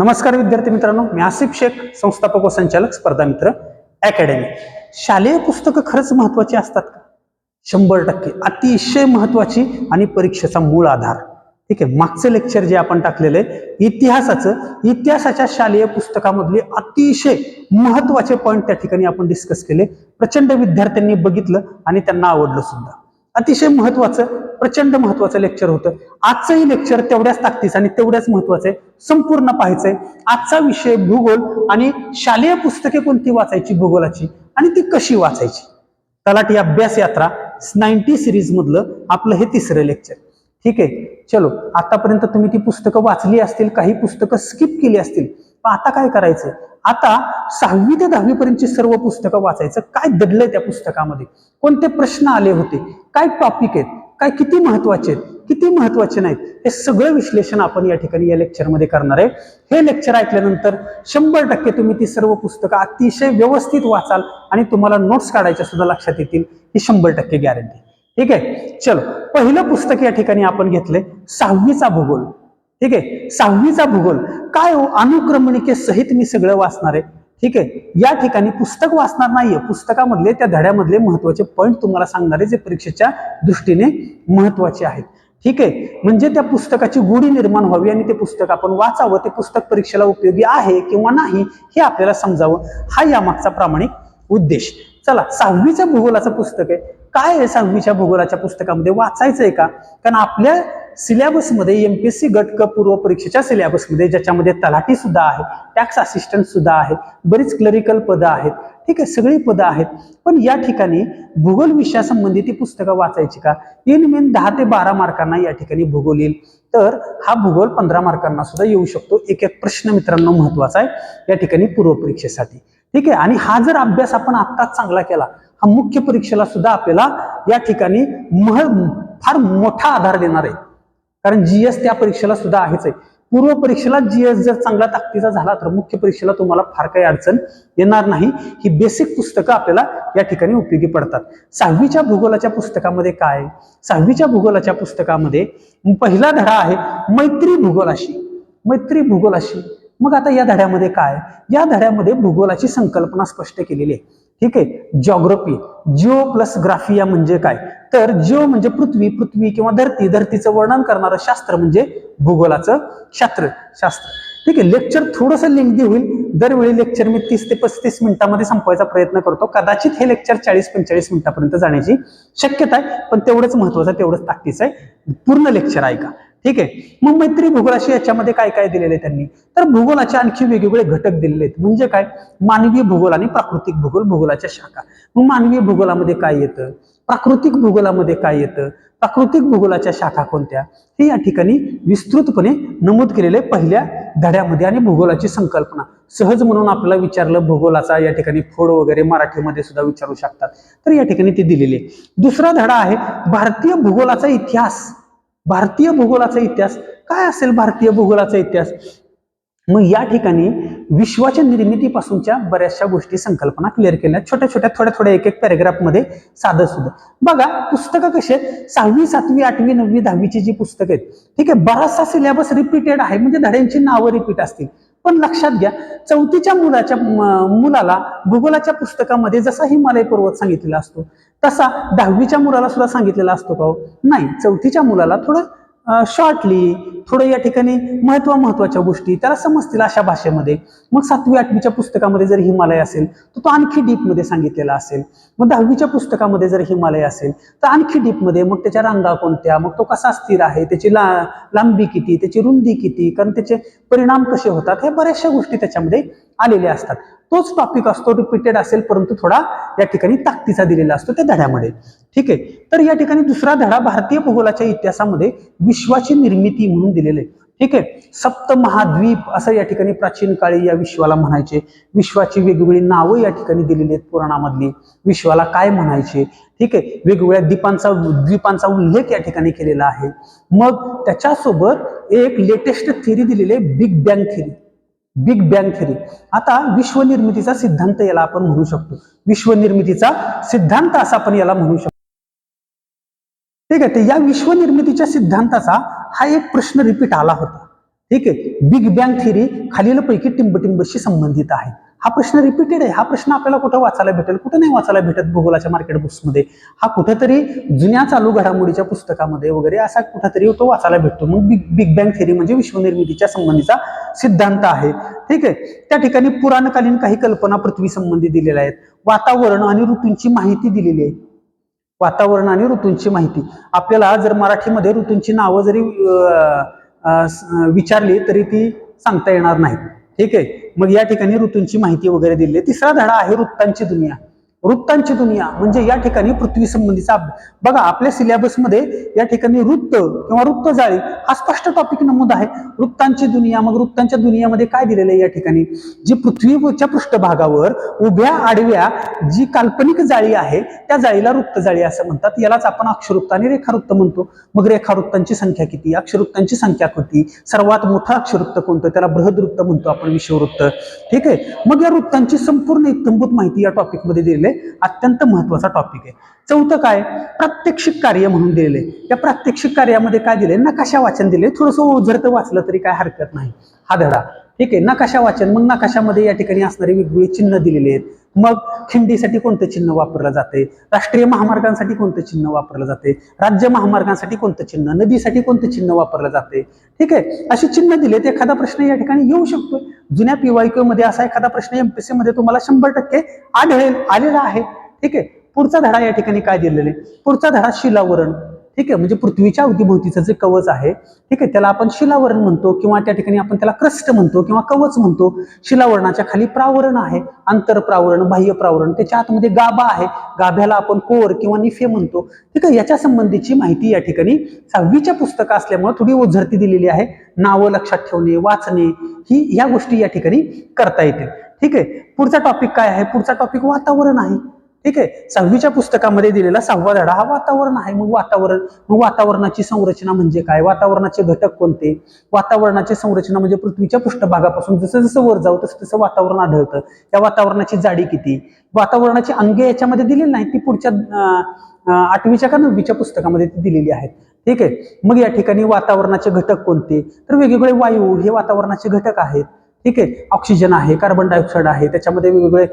नमस्कार विद्यार्थी मित्रांनो, मी आसिफ शेख, संस्थापक व संचालक स्पर्धा मित्र अकॅडमी. शालेय पुस्तकं खरंच महत्वाची असतात का? 100% अतिशय महत्वाची आणि परीक्षेचा मूळ आधार. ठीक आहे, मागचं लेक्चर जे आपण टाकलेलं आहे इतिहासाच्या शालेय पुस्तकामधले अतिशय महत्वाचे पॉइंट त्या ठिकाणी आपण डिस्कस केले. प्रचंड विद्यार्थ्यांनी बघितलं आणि त्यांना आवडलं सुद्धा. अतिशय महत्वाचं, प्रचंड महत्वाचं लेक्चर होतं. आजचंही लेक्चर तेवढ्याच ताकदीचं आणि तेवढ्याच महत्वाचं आहे, संपूर्ण पाहायचंय. आजचा विषय भूगोल आणि शालेय पुस्तके कोणती वाचायची भूगोलाची आणि ती कशी वाचायची. तलाठी अभ्यास यात्रा 90 सिरीज मधलं आपलं हे तिसरं लेक्चर. ठीक आहे, चलो आतापर्यंत तुम्ही ती पुस्तकं वाचली असतील, काही पुस्तकं स्किप केली असतील. पण आता काय करायचं? आता 6वी ते 10वी पर्यंतची सर्व पुस्तकं वाचायचं. काय दडलंय त्या पुस्तकामध्ये, कोणते प्रश्न आले होते, काय टॉपिक आहेत, काय किती महत्वाचे आहेत, किती महत्वाचे नाहीत, हे सगळं विश्लेषण आपण या ठिकाणी या लेक्चरमध्ये करणार आहे. हे लेक्चर ऐकल्यानंतर 100% तुम्ही ती सर्व पुस्तकं अतिशय व्यवस्थित वाचाल आणि तुम्हाला नोट्स काढायच्या सुद्धा लक्षात येतील, ही 100% गॅरंटी. ठीक आहे, चलो पहिलं पुस्तक या ठिकाणी आपण घेतलंय 6वीचा भूगोल. ठीक आहे, 6वीचा भूगोल काय हो, अनुक्रमणिकेसहित मी सगळं वाचणार आहे. ठीक आहे, या ठिकाणी पुस्तक वाचणार नाहीये, पुस्तकामधले त्या धड्यामधले महत्वाचे पॉइंट तुम्हाला सांगणारे जे परीक्षेच्या दृष्टीने महत्वाचे आहेत. ठीक आहे, म्हणजे त्या पुस्तकाची गोडी निर्माण व्हावी आणि ते पुस्तक आपण वाचावं, ते पुस्तक परीक्षेला उपयोगी आहे किंवा नाही हे आपल्याला समजावं, हा यामागचा प्रामाणिक उद्देश. चला, 6वीच्या भूगोलाचं पुस्तक आहे. काय आहे 6वीच्या भूगोलाच्या पुस्तकामध्ये वाचायचंय का? कारण आपल्या सिलेबसमध्ये एमपीएससी गट क पूर्व परीक्षेच्या सिलेबसमध्ये, ज्याच्यामध्ये तलाठी सुद्धा आहे, टॅक्स असिस्टंट सुद्धा आहे, बरीच क्लरिकल पदं आहेत. ठीक आहे, सगळी पदं आहेत. पण या ठिकाणी भूगोल विषयासंबंधी ती पुस्तकं वाचायची का? इन मेन 10 ते 12 मार्कांना या ठिकाणी भूगोल येईल. तर हा भूगोल 15 मार्कांना सुद्धा येऊ शकतो. एक एक प्रश्न मित्रांनो महत्वाचा आहे या ठिकाणी पूर्व परीक्षेसाठी. ठीक आहे, आणि हा जर अभ्यास आपण आत्ताच चांगला केला, हा मुख्य परीक्षेला सुद्धा आपल्याला या ठिकाणी फार मोठा आधार देणार आहे. कारण जीएस त्या परीक्षेला सुद्धा आहेच आहे. पूर्व परीक्षेला जीएस जर चांगला ताकदीचा झाला तर मुख्य परीक्षेला तुम्हाला फार काही अडचण येणार नाही. ही बेसिक पुस्तकं आपल्याला या ठिकाणी उपयोगी पडतात. 6वीच्या भूगोलाच्या पुस्तकामध्ये काय? 6वीच्या भूगोलाच्या पुस्तकामध्ये पहिला धडा आहे मैत्री भूगोलाशी. मैत्री भूगोलाशी. मग आता या धड्यामध्ये काय? या धड्यामध्ये भूगोलाची संकल्पना स्पष्ट केलेली आहे. ठीक आहे, जिओग्राफी, जिओ प्लस ग्राफिया म्हणजे काय? तर जिओ म्हणजे पृथ्वी, पृथ्वी किंवा धरती, धरतीचं वर्णन करणारं शास्त्र म्हणजे भूगोलाचं शास्त्र. ठीक आहे, लेक्चर थोडंसं लेंथी होईल. दरवेळी लेक्चर मी 30 ते 35 मिनिटांमध्ये संपवायचा प्रयत्न करतो. कदाचित हे लेक्चर 40-45 मिनिटापर्यंत जाण्याची शक्यता आहे, पण तेवढंच महत्वाचं, तेवढंच ताकदीचं आहे. पूर्ण लेक्चर ऐका. ठीक आहे, मग मैत्री भूगोलाशी याच्यामध्ये काय काय दिलेलं आहे त्यांनी? तर भूगोलाचे आणखी वेगवेगळे घटक दिलेले आहेत. म्हणजे काय? मानवीय भूगोल आणि प्राकृतिक भूगोल, भूगोलाच्या शाखा. मग मानवीय भूगोलामध्ये काय येतं, प्राकृतिक भूगोलामध्ये काय येतं, प्राकृतिक भूगोलाच्या शाखा कोणत्या, हे या ठिकाणी विस्तृतपणे नमूद केलेले पहिल्या धड्यामध्ये. आणि भूगोलाची संकल्पना सहज म्हणून आपल्याला विचारलं, भूगोलाचा या ठिकाणी फोड वगैरे मराठीमध्ये सुद्धा विचारू शकतात, तर या ठिकाणी ते दिलेले. दुसरा धडा आहे भारतीय भूगोलाचा इतिहास. भारतीय भूगोलाचा इतिहास काय असेल? भारतीय भूगोलाचा इतिहास मग या ठिकाणी विश्वाच्या निर्मितीपासूनच्या बऱ्याचशा गोष्टी, संकल्पना क्लिअर केल्या, छोट्या छोट्या थोड्या थोड्या एक एक पॅरेग्राफ मध्ये साधं सुद्धा. बघा पुस्तकं कशी आहेत, 6वी, 7वी, 8वी, 9वी, 10वीची जी पुस्तकं आहेत, ठीक आहे, बराचसा सिलेबस रिपीटेड आहे, म्हणजे धड्यांची नावं रिपीट असतील. पण लक्षात घ्या, 4थीच्या मुलाला भूगोलाच्या पुस्तकामध्ये जसा हिमालय पर्वत सांगितलेला असतो तसा 10वीच्या मुलाला सुद्धा सांगितलेला असतो का? नाही. 4थीच्या मुलाला थोडं शॉर्टली, थोडं या ठिकाणी महत्वाच्या गोष्टी त्याला समजतील अशा भाषेमध्ये. मग 7वी 8वीच्या पुस्तकामध्ये जर हिमालय असेल तर तो आणखी डीप मध्ये सांगितलेला असेल. मग 10वीच्या पुस्तकामध्ये जर हिमालय असेल तर आणखी डीप मध्ये, मग त्याच्या रांगा कोणत्या, मग तो कसा स्थिर आहे, त्याची लांबी किती, त्याची रुंदी किती, कारण त्याचे परिणाम कसे होतात, हे बऱ्याचशा गोष्टी त्याच्यामध्ये आलेल्या असतात. तोच टॉपिक असतो, रिपीटेड असेल, परंतु थोडा या ठिकाणी ताकदीचा दिलेला असतो त्या धड्यामध्ये. ठीक आहे, तर या ठिकाणी दुसरा धडा भारतीय भूगोलाच्या इतिहासामध्ये विश्वाची निर्मिती म्हणून दिलेले आहे. ठीक आहे, सप्तमहाद्वीप असं या ठिकाणी प्राचीन काळी या विश्वाला म्हणायचे. विश्वाची वेगवेगळी नावं या ठिकाणी दिलेली आहेत पुराणामधली. विश्वाला काय म्हणायचे? ठीक आहे, वेगवेगळ्या द्वीपांचा उल्लेख या ठिकाणी केलेला आहे. मग त्याच्यासोबत एक लेटेस्ट थिअरी दिलेली आहे, big bang theory. Big bang theory. आता विश्वनिर्मितीचा सिद्धांत याला आपण म्हणू शकतो. विश्वनिर्मितीचा सिद्धांत असा आपण याला म्हणू शकतो. ठीक आहे, तर या विश्वनिर्मितीच्या सिद्धांताचा हा एक प्रश्न रिपीट आला होता. ठीक आहे, बिग बँग थिअरी खालीलपैकी टिंबटिंबशी संबंधित आहे. हा प्रश्न रिपीटेड आहे. हा प्रश्न आपल्याला कुठं वाचायला भेटेल, कुठं नाही वाचायला भेटत भूगोलाच्या मार्केट बुक्समध्ये. हा कुठेतरी जुन्या चालू घडामोडीच्या पुस्तकामध्ये वगैरे असा कुठेतरी तो वाचायला भेटतो. मग बिग बँग थिअरी म्हणजे विश्वनिर्मितीच्या संबंधीचा सिद्धांत आहे. ठीक आहे, त्या ठिकाणी पुराणकालीन काही कल्पना पृथ्वी संबंधी दिलेल्या आहेत. वातावरण आणि ऋतूंची माहिती दिलेली आहे. वातावरण आणि ऋतूंची माहिती आपल्याला जर मराठीमध्ये ऋतूंची नावं जरी विचारली तरी ती सांगता येणार नाही. ठीक आहे, मग या ठिकाणी ऋतूंची माहिती वगैरे दिली आहे. तिसरा धडा आहे वृत्तांची दुनिया. वृत्तांची दुनिया म्हणजे या ठिकाणी पृथ्वी संबंधीचा बघा आपल्या सिलेबसमध्ये या ठिकाणी वृत्त किंवा वृत्तजाळी हा स्पष्ट टॉपिक नमूद आहे. वृत्तांची दुनिया, मग वृत्तांच्या दुनियामध्ये काय दिलेलं आहे या ठिकाणी, जी पृथ्वीच्या पृष्ठभागावर उभ्या आडव्या जी काल्पनिक जाळी आहे त्या जाळीला वृत्तजाळी असं म्हणतात. यालाच आपण अक्षरवृत्त आणि रेखावृत्त म्हणतो. मग रेखावृत्तांची संख्या किती, अक्षरवृत्तांची संख्या किती, सर्वात मोठं अक्षरवृत्त कोणतं, त्याला बृहदवृत्त म्हणतो आपण, विषुववृत्त. ठीक आहे, मग या वृत्तांची संपूर्ण इत्थंभूत माहिती या टॉपिकमध्ये दिलेली आहे. अत्यंत महत्वाचा टॉपिक आहे. चौथं काय, प्रात्यक्षिक कार्य म्हणून दिलेले. या प्रात्यक्षिक कार्यामध्ये काय दिले, नकाशा वाचन दिले. थोडंसं ओझरतं वाचलं तरी काय हरकत नाही हा धडा. ठीक आहे, नकाशा वाचन, मग नकाशामध्ये या ठिकाणी असणारे वेगवेगळे चिन्ह दिलेले आहेत. मग खिंडीसाठी कोणतं चिन्ह वापरलं जाते, राष्ट्रीय महामार्गांसाठी कोणतं चिन्ह वापरलं जाते, राज्य महामार्गांसाठी कोणतं चिन्ह, नदीसाठी कोणतं चिन्ह वापरलं जाते. ठीक आहे, अशी चिन्ह दिलेत. एखादा प्रश्न या ठिकाणी येऊ शकतोय. जुन्या PYQ मध्ये असा एखादा प्रश्न MPSC मध्ये तुम्हाला 100% आलेला आहे. ठीक आहे, पुढचा धडा या ठिकाणी काय दिलेले, पुढचा धडा शिलावरण. ठीक आहे, म्हणजे पृथ्वीच्या अवतीभोवतीचं जे कवच आहे, ठीक आहे, त्याला आपण शिलावरण म्हणतो किंवा त्या ठिकाणी आपण त्याला क्रस्ट म्हणतो किंवा कवच म्हणतो. शिलावरणाच्या खाली प्रावरण आहे, आंतरप्रावरण, बाह्य प्रावरण, त्याच्या आतमध्ये गाभा आहे, गाभ्याला आपण कोर किंवा निफे म्हणतो. ठीक आहे, याच्या संबंधीची माहिती या ठिकाणी 6वीच्या पुस्तकं असल्यामुळे थोडी ओझरती दिलेली आहे. नावं लक्षात ठेवणे, वाचणे, ही या गोष्टी या ठिकाणी करता येतील. ठीक आहे, पुढचा टॉपिक काय आहे, पुढचा टॉपिक वातावरण आहे. ठीक आहे, 6वीच्या पुस्तकामध्ये दिलेला 6वा धडा हा वातावरण आहे. मग वातावरणाची संरचना म्हणजे काय, वातावरणाचे घटक कोणते, वातावरणाची संरचना म्हणजे पृथ्वीच्या पृष्ठभागापासून जसं जसं वर जाऊ तसं तसं वातावरण आढळतं. त्या वातावरणाची जाडी किती, वातावरणाची अंगे याच्यामध्ये दिलेली नाही, ती पुढच्या 8वीच्या का 9वीच्या पुस्तकामध्ये ती दिलेली आहेत. ठीक आहे, मग या ठिकाणी वातावरणाचे घटक कोणते, तर वेगवेगळे वायू हे वातावरणाचे घटक आहेत. ठीक आहे, ऑक्सिजन आहे, कार्बन डायऑक्साईड आहे, त्याच्यामध्ये वेगवेगळे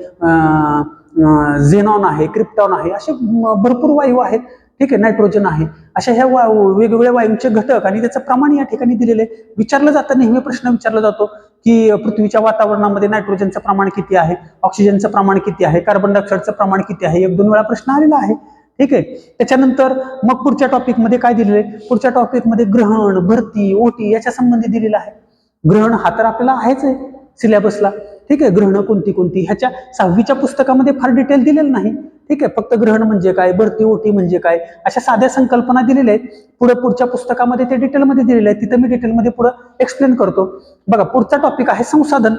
झेनॉन आहे, क्रिप्टॉन आहे, असे भरपूर वायू आहेत. ठीक आहे, नायट्रोजन आहे. अशा ह्या वेगवेगळ्या वायूंचे घटक आणि त्याचं प्रमाण या ठिकाणी दिलेले. विचारलं जातं, नेहमी प्रश्न विचारला जातो की पृथ्वीच्या वातावरणामध्ये नायट्रोजनचं प्रमाण किती आहे, ऑक्सिजनचं प्रमाण किती आहे, कार्बन डायऑक्साईडचं प्रमाण किती आहे, 1-2 वेळा प्रश्न आलेला आहे. ठीक आहे, त्याच्यानंतर मग पुढच्या टॉपिकमध्ये काय दिलेलं आहे, पुढच्या टॉपिकमध्ये ग्रहण, भरती, ओटी याच्या संबंधी दिलेलं आहे. ग्रहण हा तर आपल्याला आहेच आहे सिलेबसला. ठीक आहे, ग्रहण कोणती कोणती ह्याच्या 6वीच्या पुस्तकामध्ये फार डिटेल दिलेलं नाही. ठीक आहे, फक्त ग्रहण म्हणजे काय, भरती ओटी म्हणजे काय, अशा साध्या संकल्पना दिलेल्या आहेत. पुढच्या पुस्तकामध्ये ते डिटेलमध्ये दिलेले आहेत, तिथं मी डिटेलमध्ये पुढे एक्सप्लेन करतो. बघा, पुढचा टॉपिक आहे संसाधन.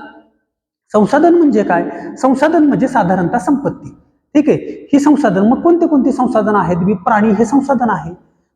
संसाधन म्हणजे काय, संसाधन म्हणजे साधारणतः संपत्ती. ठीक आहे, ही संसाधन, मग कोणते कोणती संसाधन आहेत, प्राणी हे संसाधन आहे,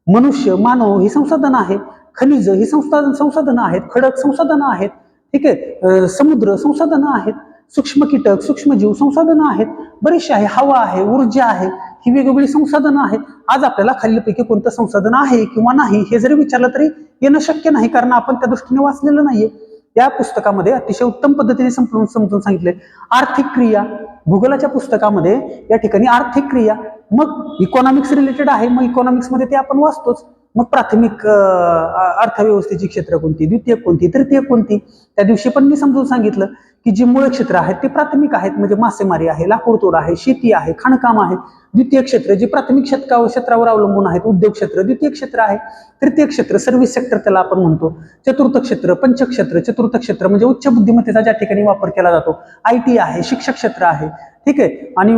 मनुष्य मानव हे संसाधन आहे, खनिज ही संसाधनं आहेत, खडक संसाधनं आहेत. ठीक आहे, समुद्र संसाधनं आहेत, सूक्ष्म कीटक सूक्ष्मजीव संसाधनं आहेत, बरेचसे आहे, हवा आहे, ऊर्जा आहे, ही वेगवेगळी संसाधनं आहेत. आज आपल्याला खालीलपैकी कोणतं संसाधन आहे किंवा नाही हे जरी विचारलं तरी येणं शक्य नाही, कारण आपण त्या दृष्टीने वाचलेलं नाहीये. या पुस्तकामध्ये अतिशय उत्तम पद्धतीने समजून सांगितले. आर्थिक क्रिया, भूगोलाच्या पुस्तकामध्ये या ठिकाणी आर्थिक क्रिया, मग इकॉनॉमिक्स रिलेटेड आहे, मग इकॉनॉमिक्स मध्ये ते आपण वाचतोच. मग प्राथमिक अर्थव्यवस्थेची क्षेत्र कोणती, द्वितीयक कोणती, तृतीयक कोणती, त्या दिवशी पण मी समजून सांगितलं की जी मूळ क्षेत्र आहेत ते प्राथमिक आहेत, म्हणजे मासेमारी आहे, लाकूडतोड आहे, शेती आहे, खाणकाम आहे. द्वितीय क्षेत्र जे प्राथमिक क्षेत्रावर अवलंबून आहेत, उद्योग क्षेत्र द्वितीय क्षेत्र आहे. तृतीय क्षेत्र सर्व्हिस सेक्टर त्याला आपण म्हणतो. चतुर्थ क्षेत्र पंचक्षेत्र, चतुर्थ क्षेत्र म्हणजे उच्च बुद्धिमत्तेचा ज्या ठिकाणी वापर केला जातो. IT आहे, शिक्षक क्षेत्र आहे. ठीक आहे, आणि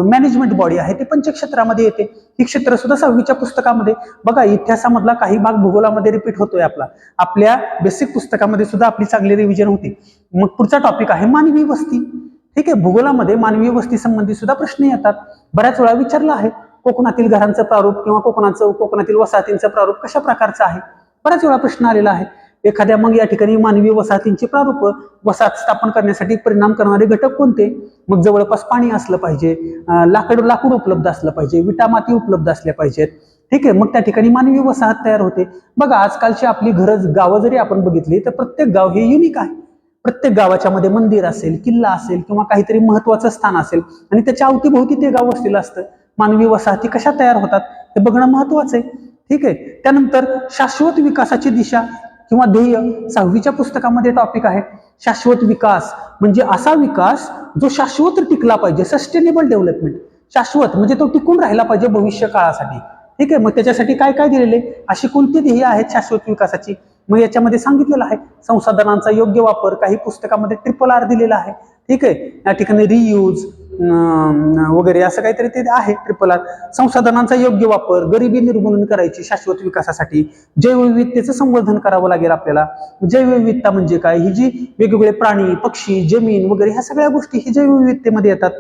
मॅनेजमेंट बॉडी आहे ते पंचक्षेत्रामध्ये येते. ही क्षेत्र सुद्धा 6वीच्या पुस्तकामध्ये. बघा, इतिहासामधला काही भाग भूगोलामध्ये रिपीट होतोय आपल्या बेसिक पुस्तकामध्ये सुद्धा आपली चांगली रिव्हिजन होती. मग पुढचा टॉपिक आहे मानवी वस्ती. ठीक आहे, भूगोलामध्ये मानवी वस्ती संबंधी सुद्धा प्रश्न येतात. बऱ्याच वेळा विचारला आहे, कोकणातील घरांचं प्रारूप किंवा कोकणातील वसाहतींचं प्रारूप कशा प्रकारचं आहे, बऱ्याच वेळा प्रश्न आलेला आहे. एखाद्या मग या ठिकाणी मानवी वसाहतींची प्रारूप, वसाहत स्थापन करण्यासाठी परिणाम करणारे घटक कोणते, मग जवळपास पाणी असलं पाहिजे, लाकूड उपलब्ध असलं पाहिजे, विटा माती उपलब्ध असल्या पाहिजेत, ठीक आहे. मग त्या ठिकाणी मानवी वसाहत तयार होते. बघा आजकालची आपली गावं जरी आपण बघितली तर प्रत्येक गाव हे युनिक आहे. प्रत्येक गावाच्या मध्ये मंदिर असेल, किल्ला असेल किंवा काहीतरी महत्वाचं स्थान असेल आणि त्याच्या अवतीभोवती ते गाव वसलेलं असतं. मानवी वसाहती कशा तयार होतात हे बघणं महत्वाचं आहे. ठीक आहे. त्यानंतर शाश्वत विकासाची दिशा किंवा ध्येय 6वीच्या पुस्तकामध्ये टॉपिक आहे. शाश्वत विकास म्हणजे असा विकास जो शाश्वत टिकला पाहिजे, सस्टेनेबल डेव्हलपमेंट. शाश्वत म्हणजे तो टिकून राहिला पाहिजे भविष्य काळासाठी. ठीक आहे. मग त्याच्यासाठी काय काय दिलेले, अशी कोणती ध्येय आहेत शाश्वत विकासाची, मग याच्यामध्ये सांगितलेलं आहे. संसाधनांचा योग्य वापर, काही पुस्तकामध्ये RRR दिलेला आहे. ठीक आहे. या ठिकाणी रियूज वगैरे असं काहीतरी ते आहे RRR. संसाधनांचा योग्य वापर, गरिबी निर्मूलन करायची शाश्वत विकासासाठी, जैवविविधतेचं संवर्धन करावं लागेल आपल्याला. जैवविविधता म्हणजे काय, ही जी वेगवेगळे प्राणी, पक्षी, जमीन वगैरे ह्या सगळ्या गोष्टी ही जैवविविधतेमध्ये येतात.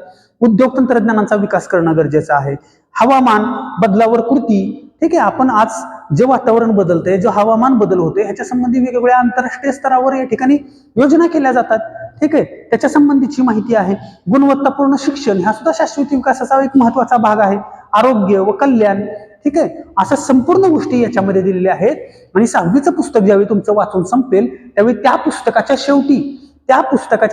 उद्योग तंत्रज्ञानाचा विकास करणं गरजेचं आहे. हवामान बदलावर कृती. ठीक आहे. आपण आज जे वातावरण बदलतंय, जो हवामान बदल होतोय ह्याच्या संबंधी वेगवेगळ्या आंतरराष्ट्रीय स्तरावर या ठिकाणी योजना केल्या जातात. ठीक आहे. त्याच्या संबंधीची माहिती आहे. गुणवत्तापूर्ण शिक्षण हा सुद्धा शाश्वत विकासाचा एक महत्वाचा भाग आहे. आरोग्य व कल्याण. ठीक आहे. अशा संपूर्ण गोष्टी याच्यामध्ये दिलेल्या आहेत. आणि 6वीचं पुस्तक ज्यावेळी तुमचं वाचून संपेल त्यावेळी त्या पुस्तकाच्या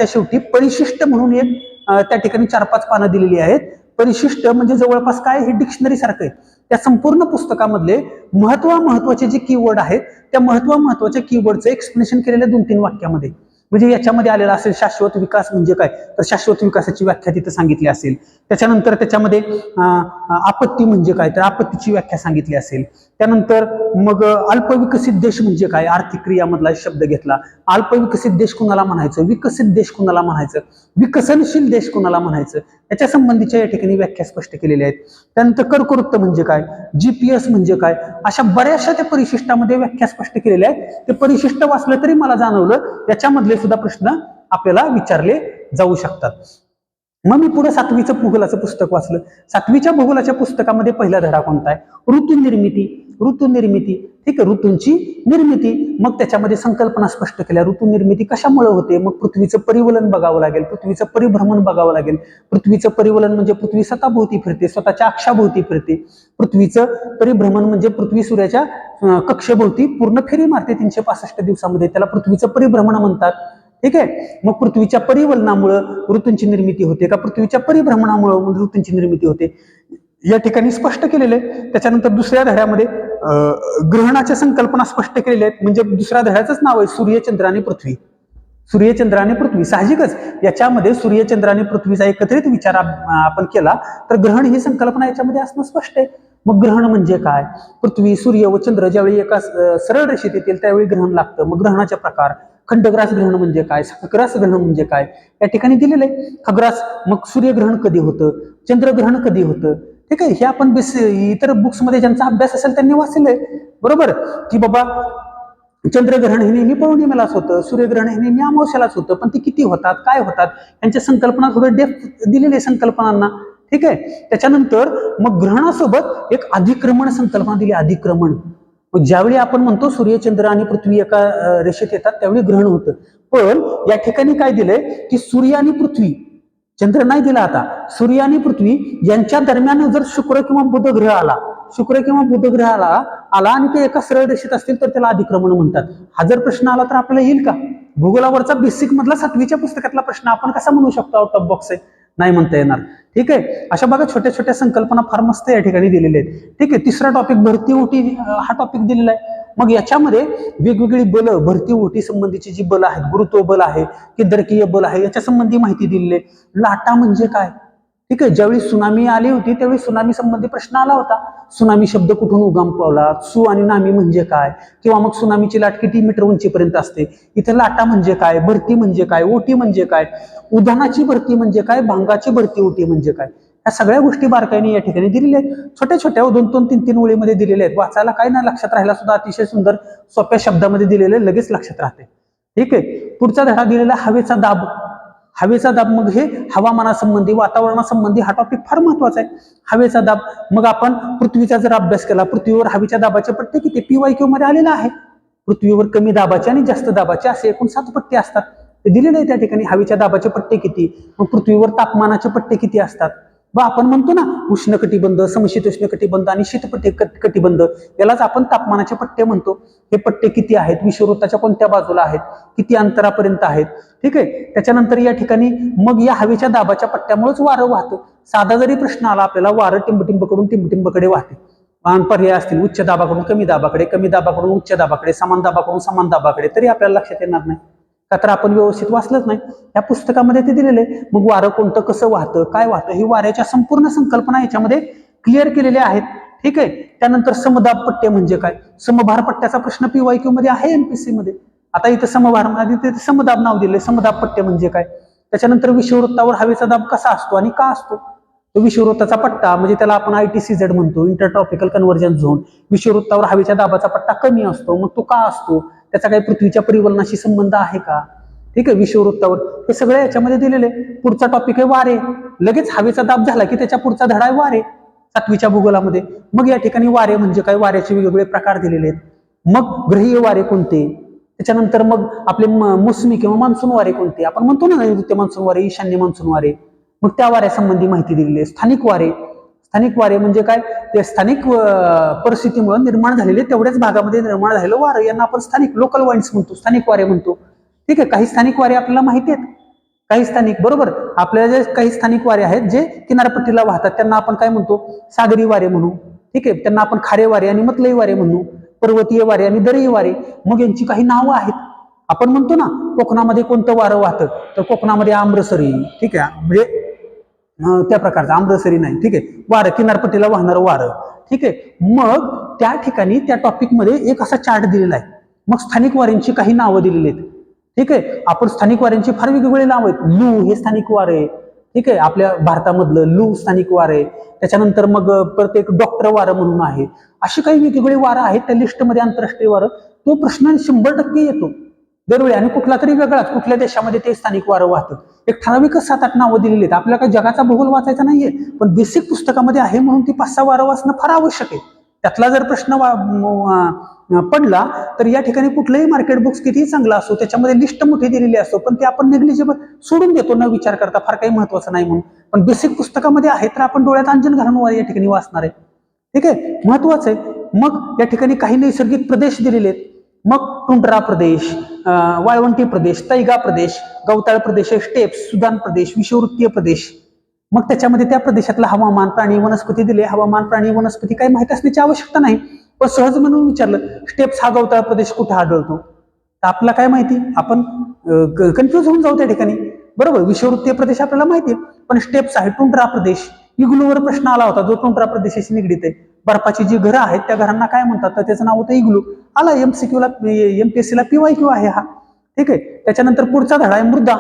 शेवटी परिशिष्ट म्हणून एक त्या ठिकाणी 4-5 पानं दिलेली आहेत. परिशिष्ट म्हणजे जवळपास काय, हे डिक्शनरी सारखं आहे. त्या संपूर्ण पुस्तकामधले महत्वाचे जे कीवर्ड आहेत त्या महत्वाच्या कीवर्डचं एक्सप्लेनेशन केलेलं 2-3 वाक्यामध्ये. म्हणजे याच्यामध्ये आलेला असेल शाश्वत विकास म्हणजे काय, तर शाश्वत विकासाची व्याख्या तिथे सांगितली असेल. त्याच्यानंतर त्याच्यामध्ये आपत्ती म्हणजे काय, तर आपत्तीची व्याख्या सांगितली असेल. त्यानंतर मग अल्पविकसित देश म्हणजे काय, आर्थिक क्रियामधला शब्द घेतला. अल्पविकसित देश कुणाला म्हणायचं, विकसित देश कुणाला म्हणायचं, विकसनशील देश कुणाला म्हणायचं, याच्या संबंधीच्या या ठिकाणी व्याख्या स्पष्ट केलेल्या आहेत. त्यानंतर कर्कवृत्त म्हणजे काय, GPS म्हणजे काय, अशा बऱ्याचशा त्या परिशिष्टामध्ये व्याख्या स्पष्ट केलेल्या आहेत. ते परिशिष्ट वाचलं तरी मला जाणवलं याच्यामधले सुद्धा प्रश्न आपल्याला विचारले जाऊ शकतात. मग मी पुढे 7वीचं भूगोलाचं पुस्तक वाचलं. 7वीच्या भूगोलाच्या पुस्तकामध्ये पहिला धडा कोणता आहे, ऋतुनिर्मिती. ठीक आहे. ऋतूंची निर्मिती. मग त्याच्यामध्ये संकल्पना स्पष्ट केल्या. ऋतुनिर्मिती कशामुळे होते, मग पृथ्वीचं परिवलन बघावं लागेल, पृथ्वीचं परिभ्रमण बघावं लागेल. पृथ्वीचं परिवलन म्हणजे पृथ्वी स्वतःभोवती फिरते, स्वतःच्या अक्षाभोवती फिरते. पृथ्वीचं परिभ्रमण म्हणजे पृथ्वी सूर्याच्या कक्षेभोवती पूर्ण फेरी मारते 365 दिवसामध्ये, त्याला पृथ्वीचं परिभ्रमण म्हणतात. ठीक आहे. मग पृथ्वीच्या परिवलनामुळे ऋतूंची निर्मिती होते का पृथ्वीच्या परिभ्रमणामुळे ऋतूंची निर्मिती होते, या ठिकाणी स्पष्ट केलेले. त्याच्यानंतर दुसऱ्या धड्यामध्ये ग्रहणाच्या संकल्पना स्पष्ट केलेल्या आहेत. म्हणजे दुसऱ्या धड्याचंच नाव आहे सूर्यचंद्र आणि पृथ्वी. साहजिकच याच्यामध्ये सूर्यचंद्र आणि पृथ्वीचा एकत्रित विचार आपण केला तर ग्रहण ही संकल्पना याच्यामध्ये असणं स्पष्ट आहे. मग ग्रहण म्हणजे काय, पृथ्वी, सूर्य व चंद्र ज्यावेळी एका सरळ रेषेत येतील त्यावेळी ग्रहण लागतं. मग ग्रहणाचे प्रकार, खंडग्रास ग्रहण म्हणजे काय, खग्रास ग्रहण म्हणजे काय, या ठिकाणी दिलेलं आहे. खग्रास, मग सूर्यग्रहण कधी होतं, चंद्रग्रहण कधी होतं. ठीक आहे. हे आपण इतर बुक्स मध्ये ज्यांचा अभ्यास असेल त्यांनी वाचलंय, बरोबर, की बाबा चंद्रग्रहण हे नेहमी पौर्णिमेलाच होतं, सूर्यग्रहण हे नेहमी अमावस्यालाच होतं, पण ते किती होतात, काय होतात, यांच्या संकल्पना थोडं डेप्थ दिलेली आहे संकल्पनांना. ठीक आहे. त्याच्यानंतर मग ग्रहणासोबत एक अधिक्रमण संकल्पना दिली, अधिक्रमण. मग ज्यावेळी आपण म्हणतो सूर्यचंद्र आणि पृथ्वी एका रेषेत येतात त्यावेळी ग्रहण होतं. पण या ठिकाणी काय दिलंय की सूर्य आणि पृथ्वी, चंद्र नाही दिला आता, सूर्य आणि पृथ्वी यांच्या दरम्यान जर शुक्र किंवा बुध ग्रह आला आणि ते एका सरळ रेषेत असतील तर त्याला अधिक्रमण म्हणतात. हा जर प्रश्न आला तर आपल्याला येईल का, भूगोलावरचा बेसिक मधला 7वीच्या पुस्तकातला प्रश्न आपण कसा म्हणू शकतो आउट ऑफ बॉक्स आहे, नाही म्हणता येणार. ठीक आहे. अशा बघा छोट्या छोट्या संकल्पना फार मस्त या ठिकाणी दिलेल्या आहेत. ठीक आहे. तिसरा टॉपिक भरती ओटी हा टॉपिक दिलेला आहे. मग याच्यामध्ये वेगवेगळी बलं, भरती ओटी संबंधीची जी बल आहेत, गुरुत्व बल आहे, केंद्रकीय बल आहे, याच्या संबंधी माहिती दिलेली आहे. लाटा म्हणजे काय. ठीक आहे. ज्यावेळी सुनामी आली होती त्यावेळी सुनामी संबंधी प्रश्न आला होता. सुनामी शब्द कुठून उगम पावला, सु आणि नामी म्हणजे काय, किंवा मग सुनामीची लाट किती मीटर उंचीपर्यंत असते. इथे लाटा म्हणजे काय, भरती म्हणजे काय, ओटी म्हणजे काय, उधाणाची भरती म्हणजे काय, भांगाची भरती ओटी म्हणजे काय, या सगळ्या गोष्टी बारकाईने या ठिकाणी दिलेल्या आहेत. छोट्या छोट्या 2-2, 3-3 ओळीमध्ये दिलेल्या आहेत. वाचायला काय नाही, लक्षात राहायला सुद्धा अतिशय सुंदर सोप्या शब्दामध्ये दिलेले, लगेच लक्षात राहते. ठीक आहे. पुढचा धडा दिलेला हवेचा दाब. मग हे हवामानासंबंधी, वातावरणासंबंधी हा टॉपिक फार महत्वाचा आहे. हवेचा दाब. मग आपण पृथ्वीचा जर अभ्यास केला, पृथ्वीवर हवेच्या दाबाचे पट्टे किती PYQ मध्ये आलेला आहे. पृथ्वीवर कमी दाबाचे आणि जास्त दाबाचे असे एकूण 7 पट्टे असतात, ते दिलेले आहे त्या ठिकाणी. हवेच्या दाबाचे पट्टे किती, मग पृथ्वीवर तापमानाचे पट्टे किती असतात, व आपण म्हणतो ना उष्ण कटिबंध, समशीतोष्ण कटिबंध आणि कटिबंध, यालाच आपण तापमानाचे पट्टे म्हणतो. हे पट्टे किती आहेत, विषुववृत्ताच्या कोणत्या बाजूला आहेत, किती अंतरापर्यंत आहेत. ठीक आहे. त्याच्यानंतर या ठिकाणी मग या हवेच्या दाबाच्या पट्ट्यामुळेच वारं वाहतं. साधा जरी प्रश्न आला आपल्याला, वारं टिंबटिंबकडून टिंबटिंबकडे वाहते, पर्याय असतील उच्च दाबाकडून कमी दाबाकडे, कमी दाबाकडून उच्च दाबाकडे, समान दाबाकडून समान दाबाकडे, तरी आपल्याला लक्षात येणार नाही, का तर आपण व्यवस्थित वाचलंच नाही. या पुस्तकामध्ये ते दिलेले. मग वारं कोणतं कसं वाहतं, काय वाहतं, ही वाऱ्याच्या संपूर्ण संकल्पना याच्यामध्ये क्लिअर केलेल्या आहेत. ठीक आहे. त्यानंतर समदाब पट्टे म्हणजे काय, समभार पट्ट्याचा प्रश्न PYQ मध्ये आहे, MPSC मध्ये. आता इथं समभार मध्ये समदाब नाव दिले, समदाब पट्टे म्हणजे काय. त्याच्यानंतर विषुववृत्तावर हवेचा दाब कसा असतो आणि का असतो. तो विषुववृत्ताचा पट्टा म्हणजे त्याला आपण ITCZ म्हणतो, इंटरट्रॉपिकल कन्व्हर्जन झोन. विषुववृत्तावर हवेच्या दाबाचा पट्टा कमी असतो. मग तो का असतो, त्याचा काही पृथ्वीच्या परिवलनाशी संबंध आहे का. ठीक आहे. विषुववृत्तावर हे सगळे याच्यामध्ये दिलेले. पुढचा टॉपिक आहे वारे. लगेच हवेचा दाब झाला की त्याच्या पुढचा धडा आहे वारे, 7वीच्या भूगोलामध्ये. मग या ठिकाणी वारे म्हणजे काय, वाऱ्याचे वेगवेगळे प्रकार दिलेले आहेत. मग ग्रहीय वारे कोणते, त्याच्यानंतर मग आपले मोसमी किंवा मान्सून वारे कोणते, आपण म्हणतो ना नैऋत्य मान्सून वारे, ईशान्य मान्सून वारे, मग त्या वाऱ्यासंबंधी माहिती दिलेली आहे. स्थानिक वारे, स्थानिक वारे म्हणजे काय, ते स्थानिक परिस्थितीमुळे निर्माण झालेले, तेवढ्याच भागामध्ये निर्माण झालेलं वारं, यांना आपण स्थानिक लोकल वाइंड्स म्हणतो, स्थानिक वारे म्हणतो. ठीक आहे. काही स्थानिक वारे आपल्याला माहिती आहेत, काही स्थानिक, बरोबर, आपल्याला जे काही स्थानिक वारे आहेत जे किनारपट्टीला वाहतात त्यांना आपण काय म्हणतो, सागरी वारे म्हणू. ठीक आहे. त्यांना आपण खारे वारे आणि मतलई वारे म्हणू, पर्वतीय वारे आणि दरीय वारे. मग यांची काही नावं आहेत. आपण म्हणतो ना कोकणामध्ये कोणतं वारं वाहतं, तर कोकणामध्ये आम्रसरी. ठीक आहे. म्हणजे त्या प्रकारचं आम्रसरी नाही. ठीक आहे. वारं, किनारपट्टीला वाहणारं वारं. ठीक आहे. मग त्या ठिकाणी त्या टॉपिकमध्ये एक असा चार्ट दिलेला आहे. मग स्थानिक वाऱ्यांची काही नावं दिलेली आहेत. ठीक आहे. आपण स्थानिक वाऱ्यांची फार वेगवेगळी नाव आहेत. लू हे स्थानिक वारे. ठीक आहे. आपल्या भारतामधलं लू स्थानिक वारे. त्याच्यानंतर मग प्रत्येक डॉक्टर वारं म्हणून आहे. अशी काही वेगवेगळी वारं आहेत त्या लिस्टमध्ये. आंतरराष्ट्रीय वारं, तो प्रश्न 100% येतो दरवेळी. आणि कुठला तरी वेगळाच, कुठल्या देशामध्ये ते स्थानिक वारं वाहतं, एक ठराविक 7-8 नावं दिलेली आहेत. आपल्याला काही जगाचा भूगोल वाचायचा नाहीये, पण बेसिक पुस्तकामध्ये आहे म्हणून ती 5-6 वारं वाचणं फार आवश्यक आहे. त्यातला जर प्रश्न पडला तर या ठिकाणी कुठलंही मार्केट बुक्स कितीही चांगला असो, त्याच्यामध्ये लिस्ट मोठी दिलेली असो, पण ते आपण नेग्लिजिबल सोडून देतो न विचार करता, फार काही महत्वाचं नाही म्हणून. पण बेसिक पुस्तकामध्ये आहे तर आपण डोळ्यात अंजन घालून या ठिकाणी वाचणार आहे. ठीक आहे. महत्वाचं आहे. मग या ठिकाणी काही नैसर्गिक प्रदेश दिलेले आहेत. मग टुंड्रा प्रदेश, वाळवंटी प्रदेश, तैगा प्रदेश, गवताळ प्रदेश, स्टेप्स, सुदान प्रदेश, विषुववृत्तीय प्रदेश. मग त्याच्यामध्ये त्या प्रदेशातलं हवामान, प्राणी, वनस्पती दिले. हवामान, प्राणी, वनस्पती काही माहिती असण्याची आवश्यकता नाही, पण सहज म्हणून विचारलं स्टेप्स हा गवताळ प्रदेश कुठे आढळतो, तर आपल्याला काय माहिती, आपण कन्फ्युज होऊन जाऊ त्या ठिकाणी. बरोबर. विषुववृत्तीय प्रदेश आपल्याला माहिती आहे, पण स्टेप्स आहे. टुंड्रा प्रदेश, इग्लूवर प्रश्न आला होता जो टुंड्रा प्रदेशाशी निगडीत आहे. बर्फाची जी घरं आहेत त्या घरांना काय म्हणतात, तर त्याचं नाव होतं इग्लू. आला MCQला, MPSCला PYQ आहे हा. ठीक आहे. त्याच्यानंतर पुढचा धडा आहे मृदा.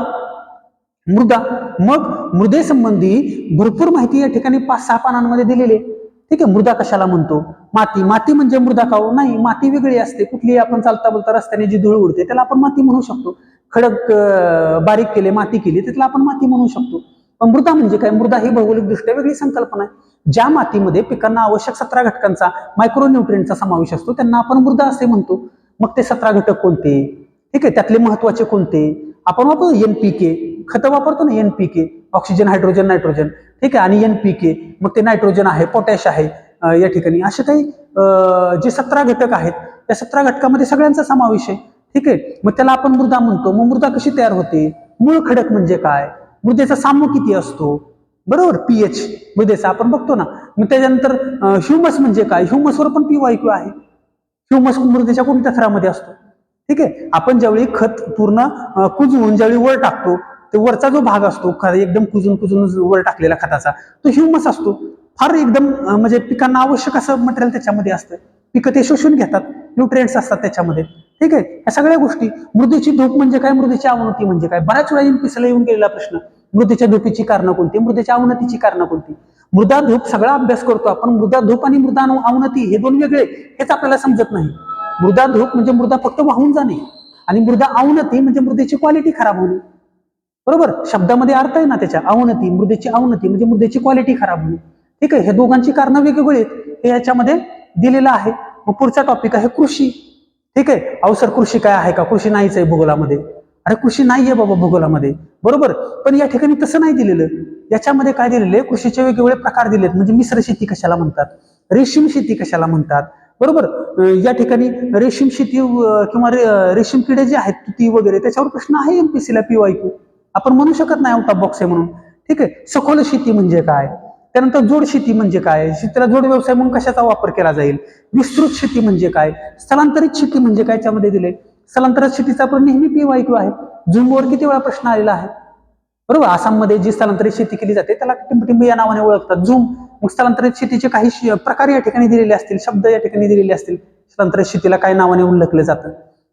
मृदा, मग मृदेसंबंधी भरपूर माहिती या ठिकाणी 5-6 पानांमध्ये दिलेली आहे. ठीक आहे. मृदा कशाला म्हणतो, माती, माती म्हणजे मृदा का नाही, माती वेगळी असते. कुठली आपण चालता बोलता रस्त्याने जी धूळ उडते त्याला आपण माती म्हणू शकतो. खडक बारीक केले, माती केली, त्याला आपण माती म्हणू शकतो. पण मृदा म्हणजे काय, मृदा ही भौगोलिक दृष्ट्या वेगळी संकल्पना आहे. ज्या मातीमध्ये पिकांना आवश्यक 17 घटकांचा, मायक्रोन्यूट्रिएंटचा समावेश असतो त्यांना आपण मृदा असे म्हणतो. मग ते 17 घटक कोणते, ठीक आहे, त्यातले महत्वाचे कोणते, आपण वापरतो NPK, खतं वापरतो ना NPK, ऑक्सिजन, हायड्रोजन, नायट्रोजन. ठीक आहे. आणि NPK, मग ते नायट्रोजन आहे, पोटॅश आहे या ठिकाणी. असे काही जे 17 घटक आहेत त्या 17 घटकामध्ये सगळ्यांचा समावेश आहे. ठीक आहे. मग त्याला आपण मृदा म्हणतो. मग मृदा कशी तयार होते, मूळ खडक म्हणजे काय, मृदेचा साम्य किती असतो, बरोबर, pH मृदेचा आपण बघतो ना. मग त्याच्यानंतर ह्युमस म्हणजे काय, ह्युमसवर पण PYQ आहे. ह्युमस मृदेच्या कोणत्या थरामध्ये असतो. ठीक आहे. आपण ज्यावेळी खत पूर्ण कुजवून ज्यावेळी वर टाकतो, ते वरचा जो भाग असतो एकदम कुजून वर टाकलेला खताचा, तो ह्युमस असतो. फार एकदम म्हणजे पिकांना आवश्यक असं मटेरियल त्याच्यामध्ये असतं. पिकं ते शोषून घेतात, न्यूट्रिएंट्स असतात त्याच्यामध्ये. ठीक आहे. या सगळ्या गोष्टी. मृदेची धूप म्हणजे काय, मृदेची अवनती म्हणजे काय, बऱ्याच वेळा MPSCला येऊन गेलेला प्रश्न. मृदेच्या धुपीची कारणं कोणती, मृदेच्या अवनतीची कारणं कोणती. मृदा धूप सगळा अभ्यास करतो आपण, मृदा धूप आणि मृदा अवनती हे दोन वेगळे, हेच आपल्याला समजत नाही. मृदा धूप म्हणजे मृदा फक्त वाहून जाणे, आणि मृदा अवनती म्हणजे मृदेची क्वालिटी खराब होणे. बरोबर. शब्दामध्ये अर्थ आहे ना त्याच्या. अवनती, मृदेची अवनती म्हणजे मृदेची क्वालिटी खराब होणे. ठीक आहे. हे दोघांची कारणं वेगवेगळी आहेत, हे याच्यामध्ये दिलेलं आहे. मग पुढचा टॉपिक आहे कृषी. ठीक आहे. अवसर कृषी काय आहे का, कृषी नाहीच आहे भूगोलामध्ये. अरे कृषी नाहीये बाबा भूगोलामध्ये, बरोबर. पण या ठिकाणी तसं नाही दिलेलं. याच्यामध्ये काय दिलेले, कृषीचे वेगवेगळे प्रकार दिलेत. म्हणजे मिश्र शेती कशाला म्हणतात, रेशीम शेती कशाला म्हणतात, बरोबर. या ठिकाणी रेशीम शेती किंवा रेशीम किडे जे आहेत तुती वगैरे, त्याच्यावर प्रश्न आहे एमपीसीला PYQ. आपण म्हणू शकत नाही आउट ऑफ बॉक्स आहे म्हणून. ठीक आहे. सखोल शेती म्हणजे काय, त्यानंतर जोड शेती म्हणजे काय, शेतीला जोड व्यवसाय म्हणून कशाचा वापर केला जाईल, विस्तृत शेती म्हणजे काय, स्थलांतरित शेती म्हणजे काय याच्यामध्ये दिले. स्थलांतरित शेतीचा पण नेहमी PYQ आहे. झुमवर किती वेळा प्रश्न आलेला आहे, बरोबर. आसाममध्ये जी स्थलांतरित शेती केली जाते त्याला टिंबटिंब या नावाने ओळखतात, झुम. मग स्थलांतरित शेतीचे काही प्रकार या ठिकाणी दिलेले असतील, शब्द या ठिकाणी दिलेले असतील, स्थलांतरित शेतीला काय नावाने उल्लेखलं जातं.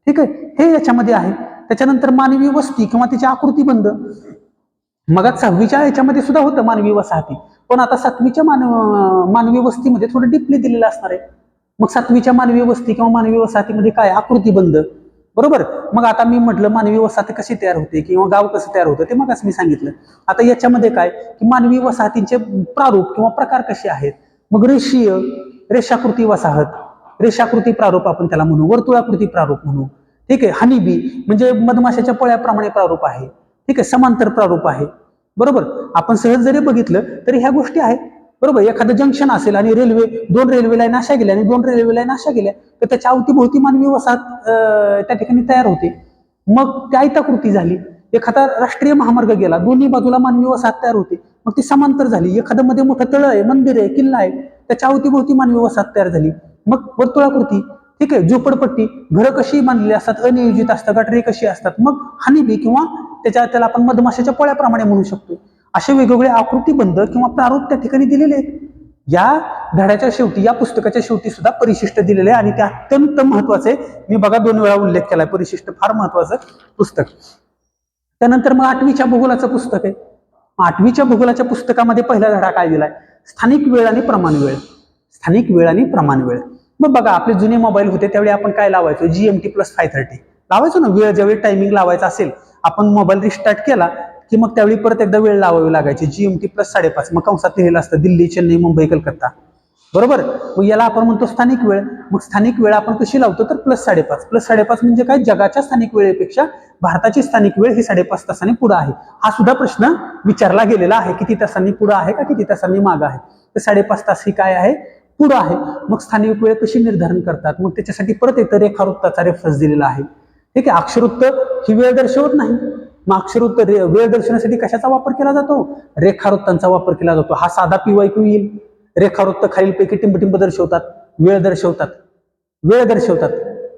ठीक आहे, हे याच्यामध्ये आहे. त्याच्यानंतर मानवी वस्ती किंवा तिचे आकृतीबंध. मग 6वीच्या याच्यामध्ये सुद्धा होतं मानवी वसाहती, पण आता 7वीच्या मानवी वस्तीमध्ये थोडं डीपली दिलेलं असणार आहे. मग 7वीच्या मानवी वस्ती किंवा मानवी वसाहतीमध्ये काय, आकृतीबंध, बरोबर. मग आता मी म्हटलं मानवी वसाहती कशी तयार होते किंवा गाव कसं तयार होतं ते मगच मी सांगितलं. आता याच्यामध्ये काय की मानवी वसाहतींचे प्रारूप किंवा प्रकार कसे आहेत. मग रेषीय, रेषाकृती वसाहत, रेषाकृती प्रारूप आपण त्याला म्हणू, वर्तुळाकृती प्रारूप म्हणू. ठीक आहे. हनीबी म्हणजे मधमाशाच्या पोळ्याप्रमाणे प्रारूप आहे. ठीक आहे. समांतर प्रारूप आहे, बरोबर. आपण सहज जरी बघितलं तरी ह्या गोष्टी आहेत, बरोबर. एखादं जंक्शन असेल आणि रेल्वे, 2 रेल्वे लाईन अशा गेल्या आणि 2 रेल्वे लाईन अशा गेल्या, तर त्याच्या अवतीभोवती मानवी वसाहत त्या ठिकाणी तयार होते. मग ती आयताकृती झाली. एखादा राष्ट्रीय महामार्ग गेला, दोन्ही बाजूला मानवी वसाहत तयार होते, मग ती समांतर झाली. एखादं मध्ये मोठं तळ आहे, मंदिर आहे, किल्ला आहे, त्याच्या अवतीभोवती मानवी वसाहत तयार झाली, मग वर्तुळाकृती. ठीक आहे. झोपडपट्टी, घरं कशी बांधलेली असतात, अनियोजित असतात, गटारी कशी असतात, मग हनीबी किंवा त्याला आपण मधमाशाच्या पोळ्याप्रमाणे म्हणू शकतो. असे वेगवेगळे आकृतीबंध किंवा प्रारूप त्या ठिकाणी दिलेले आहेत. या धड्याच्या शेवटी, या पुस्तकाच्या शेवटी सुद्धा परिशिष्ट दिलेले आहे आणि ते अत्यंत महत्वाचे. मी बघा 2 वेळा उल्लेख केलाय, परिशिष्ट फार महत्वाचं पुस्तक. त्यानंतर मग 8वीच्या भूगोलाचं पुस्तक आहे. 8वीच्या भूगोलाच्या पुस्तकामध्ये पहिला धडा काय दिलाय, स्थानिक वेळ आणि प्रमाण वेळ. स्थानिक वेळ आणि प्रमाण वेळ. मग बघा आपले जुने मोबाईल होते त्यावेळी आपण काय लावायचो, GMT + 530 लावायचो ना. वेळ ज्यावेळी टायमिंग लावायचा असेल, आपण मोबाईल रिस्टार्ट केला की मग त्यावेळी परत एकदा वेळ लावावी लागायची, GMT + 5.5. मग कंसात लिहिलेलं असतं दिल्ली, चेन्नई, मुंबई, कलकत्ता, बरोबर. मग याला आपण म्हणतो स्थानिक वेळ. मग स्थानिक वेळ आपण कशी लावतो तर +5.5. +5.5 म्हणजे काय, जगाच्या स्थानिक वेळेपेक्षा भारताची स्थानिक वेळ ही 5.5 तासांनी पुढे आहे. हा सुद्धा प्रश्न विचारला गेलेला आहे, किती तासांनी पुढे आहे का किती तासांनी मागे आहे. तर 5.5 तास ही काय आहे, पुढे आहे. मग स्थानिक वेळ कशी निर्धारण करतात, मग त्याच्यासाठी परत एक रेखावृत्ताचा रेफरन्स दिलेला आहे. ठीक आहे. अक्षरवृत्त ही वेळ दर्शवत नाही, मग अक्षरवृत्त वेळ दर्शवण्यासाठी कशाचा वापर केला जातो, रेखावृत्तांचा वापर केला जातो. हा साधा PYQ येईल. रेखावृत्त खालीलपैकी टिंबटिंब दर्शवतात, वेळ दर्शवतात, वेळ दर्शवतात.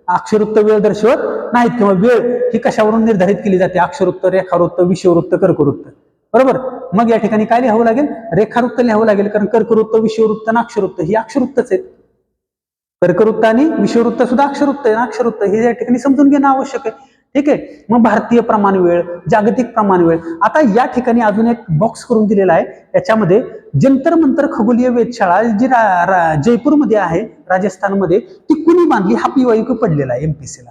अक्षरवृत्त वेळ दर्शवत नाहीत किंवा वेळ ही कशावरून निर्धारित केली जाते, अक्षरवृत्त, रेखावृत्त, विषुववृत्त, कर्कवृत्त, बरोबर. मग या ठिकाणी काय लिहावं लागेल, रेखावृत्त लिहावं लागेल, कारण कर्कवृत्त, विषुववृत्त आणि अक्षरवृत्त ही अक्षरवृत्तच आहेत. कर्कवृत्त आणि विषुववृत्त सुद्धा अक्षरवृत्त आहे, अक्षरवृत्त हे या ठिकाणी समजून घेणं आवश्यक आहे. ठीक आहे. मग भारतीय प्रमाण वेळ, जागतिक प्रमाण वेळ. आता या ठिकाणी अजून एक बॉक्स करून दिलेला आहे. याच्यामध्ये जंतर मंतर खगोलीय वेधशाळा जी जयपूरमध्ये आहे, राजस्थानमध्ये, ती कुणी बांधली हा PYQ पडलेला आहे MPSCला.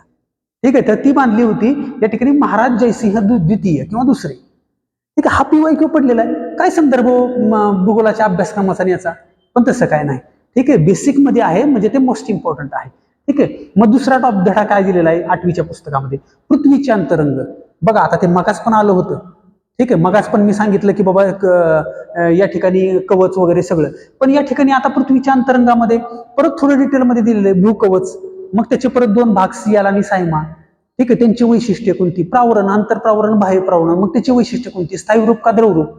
ठीक आहे. तर ती बांधली होती या ठिकाणी महाराज जयसिंह द्वितीय किंवा दुसरे. ठीक आहे. हा PYQ पडलेला आहे. काय संदर्भ भूगोलाच्या अभ्यासक्रमाचा याचा, पण तसं काय नाही. ठीक आहे. बेसिक मध्ये आहे, म्हणजे ते मोस्ट इम्पॉर्टंट आहे. ठीक आहे. मग दुसरा धडा काय दिलेला आहे 8वीच्या पुस्तकामध्ये, पृथ्वीचे अंतरंग. बघा आता ते मगाच पण आलं होतं. ठीक आहे. मगाच पण मी सांगितलं की बाबा या ठिकाणी कवच वगैरे सगळं, पण या ठिकाणी आता पृथ्वीच्या अंतरंगामध्ये परत थोडं डिटेलमध्ये दिलेलं आहे. भूकवच, मग त्याचे परत 2 भाग, सियाल आणि सायमा. ठीक आहे. त्यांची वैशिष्ट्ये कोणती, प्रावरण, आंतरप्रावरण, बाह्य प्रावरण, मग त्याची वैशिष्ट्ये कोणती, स्थायी रूप का द्रवरूप.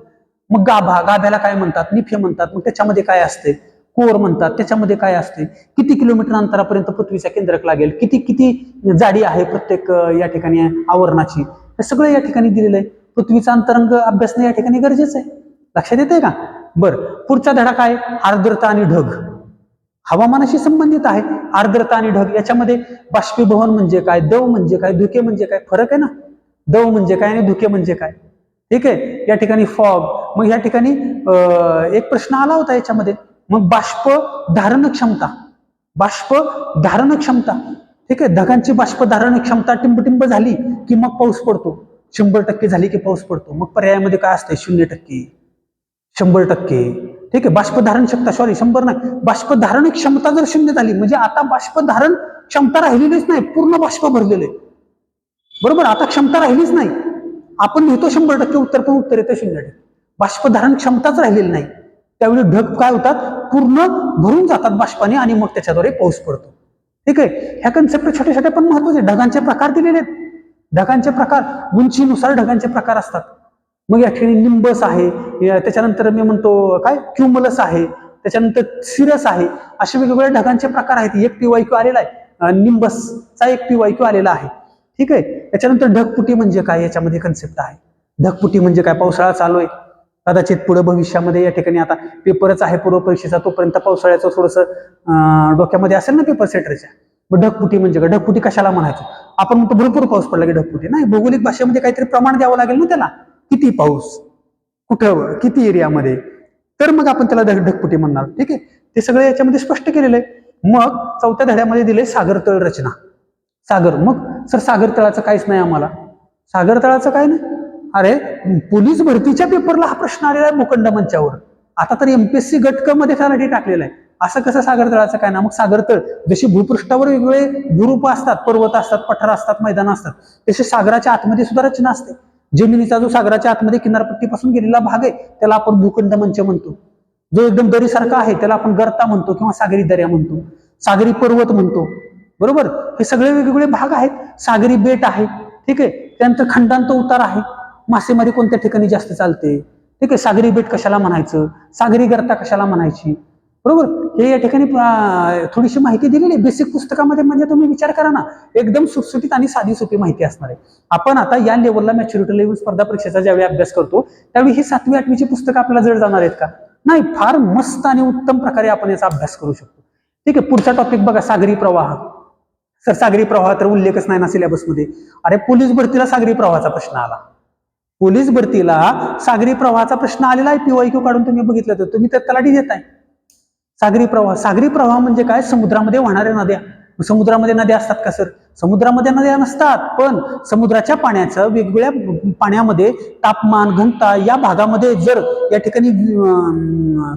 मग गाभा, गाभ्याला काय म्हणतात, निफे म्हणतात, मग त्याच्यामध्ये काय असते, कोर म्हणतात, त्याच्यामध्ये काय असते, किती किलोमीटर अंतरापर्यंत पृथ्वीच्या केंद्रक लागेल, किती किती जाडी आहे प्रत्येक या ठिकाणी आवरणाची, हे सगळं या ठिकाणी दिलेलं आहे. पृथ्वीचा अंतरंग अभ्यासणे या ठिकाणी गरजेचं आहे. लक्षात येते का. बरं, पुढचा धडा काय, आर्द्रता आणि ढग. हवामानाशी संबंधित आहे. आर्द्रता आणि ढग याच्यामध्ये बाष्पीभवन म्हणजे काय, दव म्हणजे काय, धुके म्हणजे काय, फरक आहे ना. दव म्हणजे काय आणि धुके म्हणजे काय. ठीक आहे. या ठिकाणी फॉग. मग या ठिकाणी एक प्रश्न आला होता याच्यामध्ये, मग बाष्प धारण क्षमता, बाष्प धारण क्षमता. ठीक आहे. ढगांची बाष्प धारण क्षमता टिंबटिंब झाली की मग पाऊस पडतो, 100% झाली की पाऊस पडतो. मग पर्यायामध्ये काय असते, 0%, 100%. ठीक आहे. बाष्प धारण क्षमता, सॉरी 100 नाही, बाष्प धारण क्षमता जर 0 झाली म्हणजे आता बाष्प धारण क्षमता राहिलेलीच नाही, पूर्ण बाष्प भरलेले, बरोबर. आता क्षमता राहिलीच नाही. आपण लिहितो 100% उत्तर, पण उत्तर येतं 0%. बाष्पधारण क्षमताच राहिलेली नाही. त्यावेळी ढग काय होतात, पूर्ण भरून जातात बाष्पाने आणि मग त्याच्याद्वारे पाऊस पडतो. ठीक आहे. ह्या कन्सेप्ट छोटे छोटे पण महत्वाचे. ढगांचे प्रकार दिलेले आहेत. ढगांचे प्रकार उंचीनुसार ढगांचे प्रकार असतात. मग या ठिकाणी निंबस आहे, त्याच्यानंतर मी म्हणतो काय क्युमुलस आहे, त्याच्यानंतर सिरस आहे. असे वेगवेगळ्या ढगांचे प्रकार आहेत. एक PYQ आलेला आहे, निंबसचा एक PYQ आलेला आहे. ठीक आहे. त्याच्यानंतर ढगपुटी म्हणजे काय, याच्यामध्ये कन्सेप्ट आहे. ढगपुटी म्हणजे काय, पावसाळा चालू आहे, कदाचित पुढे भविष्यामध्ये या ठिकाणी आता पेपरच आहे पूर्व परीक्षेचा, तोपर्यंत पावसाळ्याचं थोडंसं डोक्यामध्ये असेल ना पेपर सेटरच्या. मग ढगपुटी म्हणजे काय, ढगपुटी कशाला म्हणायचो आपण, म्हणतो भरपूर पाऊस पडला की ढगपुटी. नाही, भौगोलिक भाषेमध्ये काहीतरी प्रमाण द्यावं लागेल ना त्याला, किती पाऊस कुठं किती एरियामध्ये, तर मग आपण त्याला ढगपुटी म्हणणार. ठीक आहे. ते सगळं याच्यामध्ये स्पष्ट केलेलं आहे. मग चौथ्या धड्यामध्ये दिले सागर तळ रचना. सागर, मग सर सागर तळाचं काहीच नाही आम्हाला. सागर तळाचं काय नाही, अरे पोलीस भरतीच्या पेपरला हा प्रश्न आलेला आहे भूखंड मंचावर. आता तर MPSC गट मध्ये तलाठी टाकलेला आहे. असं कसं सागर तळाचं काय ना. मग सागर तळ, जशी भूपृष्ठावर वेगवेगळे भूरूप असतात, पर्वत असतात, पठार असतात, मैदान असतात, तसे सागराच्या आतमध्ये सुद्धा रचना असते. जमिनीचा जो सागराच्या आतमध्ये किनारपट्टीपासून गेलेला भाग आहे त्याला आपण भूखंड मंच म्हणतो. जो एकदम दरीसारखा आहे त्याला आपण गर्ता म्हणतो किंवा सागरी दर्या म्हणतो, सागरी पर्वत म्हणतो. बरोबर. हे सगळे वेगवेगळे भाग आहेत. सागरी बेट आहे. ठीक आहे. त्यानंतर खंडांत उतार आहे. मासेमारी कोणत्या ठिकाणी जास्त चालते. ठीक आहे. सागरी बेट कशाला म्हणायचं, सागरी गर्ता कशाला म्हणायची. बरोबर. हे या ठिकाणी थोडीशी माहिती दिलेली आहे बेसिक पुस्तकामध्ये. म्हणजे तुम्ही विचार करा ना, एकदम सुटसुटीत आणि साधी सोपी माहिती असणार आहे. आपण आता या लेवलला मॅच्युरिटी लेव्हल स्पर्धा परीक्षेचा ज्यावेळी अभ्यास करतो त्यावेळी ही 7वी 8वीची पुस्तकं आपल्याला जड जाणार आहेत का, नाही. फार मस्त आणि उत्तम प्रकारे आपण याचा अभ्यास करू शकतो. ठीक आहे. पुढचा टॉपिक बघा, सागरी प्रवाह. सर सागरी प्रवाह तर उल्लेखच नाही ना सिलेबसमध्ये. अरे पोलीस भरतीला सागरी प्रवाहाचा प्रश्न आला. पोलीस भरतीला सागरी प्रवाहाचा प्रश्न आलेला आहे. PYQ काढून तुम्ही बघितलं तर तुम्ही तर तलाठी देताय. सागरी प्रवाह, सागरी प्रवाह म्हणजे काय, समुद्रामध्ये वाहणाऱ्या नद्या. समुद्रामध्ये नद्या असतात का सर, समुद्रामध्ये नद्या नसतात. पण समुद्राच्या पाण्याचं वेगवेगळ्या पाण्यामध्ये तापमान, घनता या भागामध्ये जर या ठिकाणी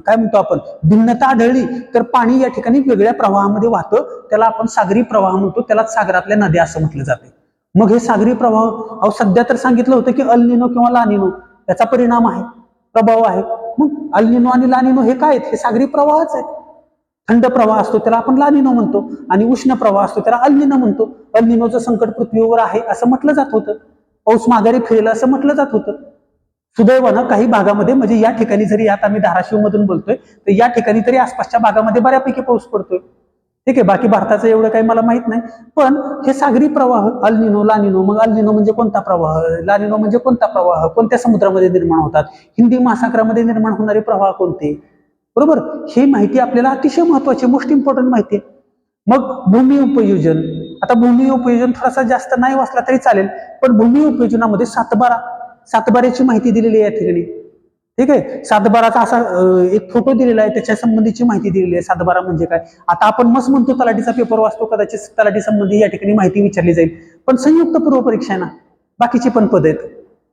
काय म्हणतो आपण भिन्नता आढळली तर पाणी या ठिकाणी वेगळ्या प्रवाहामध्ये वाहतं. त्याला आपण सागरी प्रवाह म्हणतो. त्याला सागरातल्या नद्या असं म्हटलं जाते. मग हे सागरी प्रवाह सध्या तर सांगितलं होतं की अल निनो किंवा ला निनो याचा परिणाम आहे, प्रभाव आहे. मग अल निनो आणि ला निनो हे काय आहेत, हे सागरी प्रवाहच आहेत. थंड प्रवाह असतो त्याला आपण ला निनो म्हणतो आणि उष्ण प्रवाह असतो त्याला अल निनो म्हणतो. अल निनोचं संकट पृथ्वीवर आहे असं म्हटलं जात होतं. पाऊस माघारी फिरेल असं म्हटलं जात होतं. सुदैवानं काही भागामध्ये, म्हणजे या ठिकाणी जरी आता मी धाराशिव मधून बोलतोय तर या ठिकाणी तरी आसपासच्या भागामध्ये बऱ्यापैकी पाऊस पडतोय. ठीक आहे. बाकी भारताचं एवढं काही मला माहित नाही. पण हे सागरी प्रवाह अल निनो, ला निनो, मग अल निनो म्हणजे कोणता प्रवाह, ला निनो म्हणजे कोणता प्रवाह, कोणत्या समुद्रामध्ये निर्माण होतात, हिंदी महासागरामध्ये निर्माण होणारे प्रवाह कोणते. बरोबर. ही माहिती आपल्याला अतिशय महत्वाची, मोस्ट इम्पॉर्टंट माहिती आहे. मग भूमी उपयोजन. आता भूमी उपयोजन थोडासा जास्त नाही वाचला तरी चालेल, पण भूमी उपयोजनामध्ये सातबाऱ्याची माहिती दिलेली आहे या ठिकाणी. ठीक आहे. सातबाराचा असा एक फोटो दिलेला आहे, त्याच्या संबंधीची माहिती दिलेली आहे. सातबारा म्हणजे काय, आता आपण मस्त म्हणतो तलाठीचा पेपर वाचतो, कदाचित तलाठी संबंधी या ठिकाणी माहिती विचारली जाईल. पण संयुक्त पूर्व परीक्षा आहे ना, बाकीची पण पद आहेत.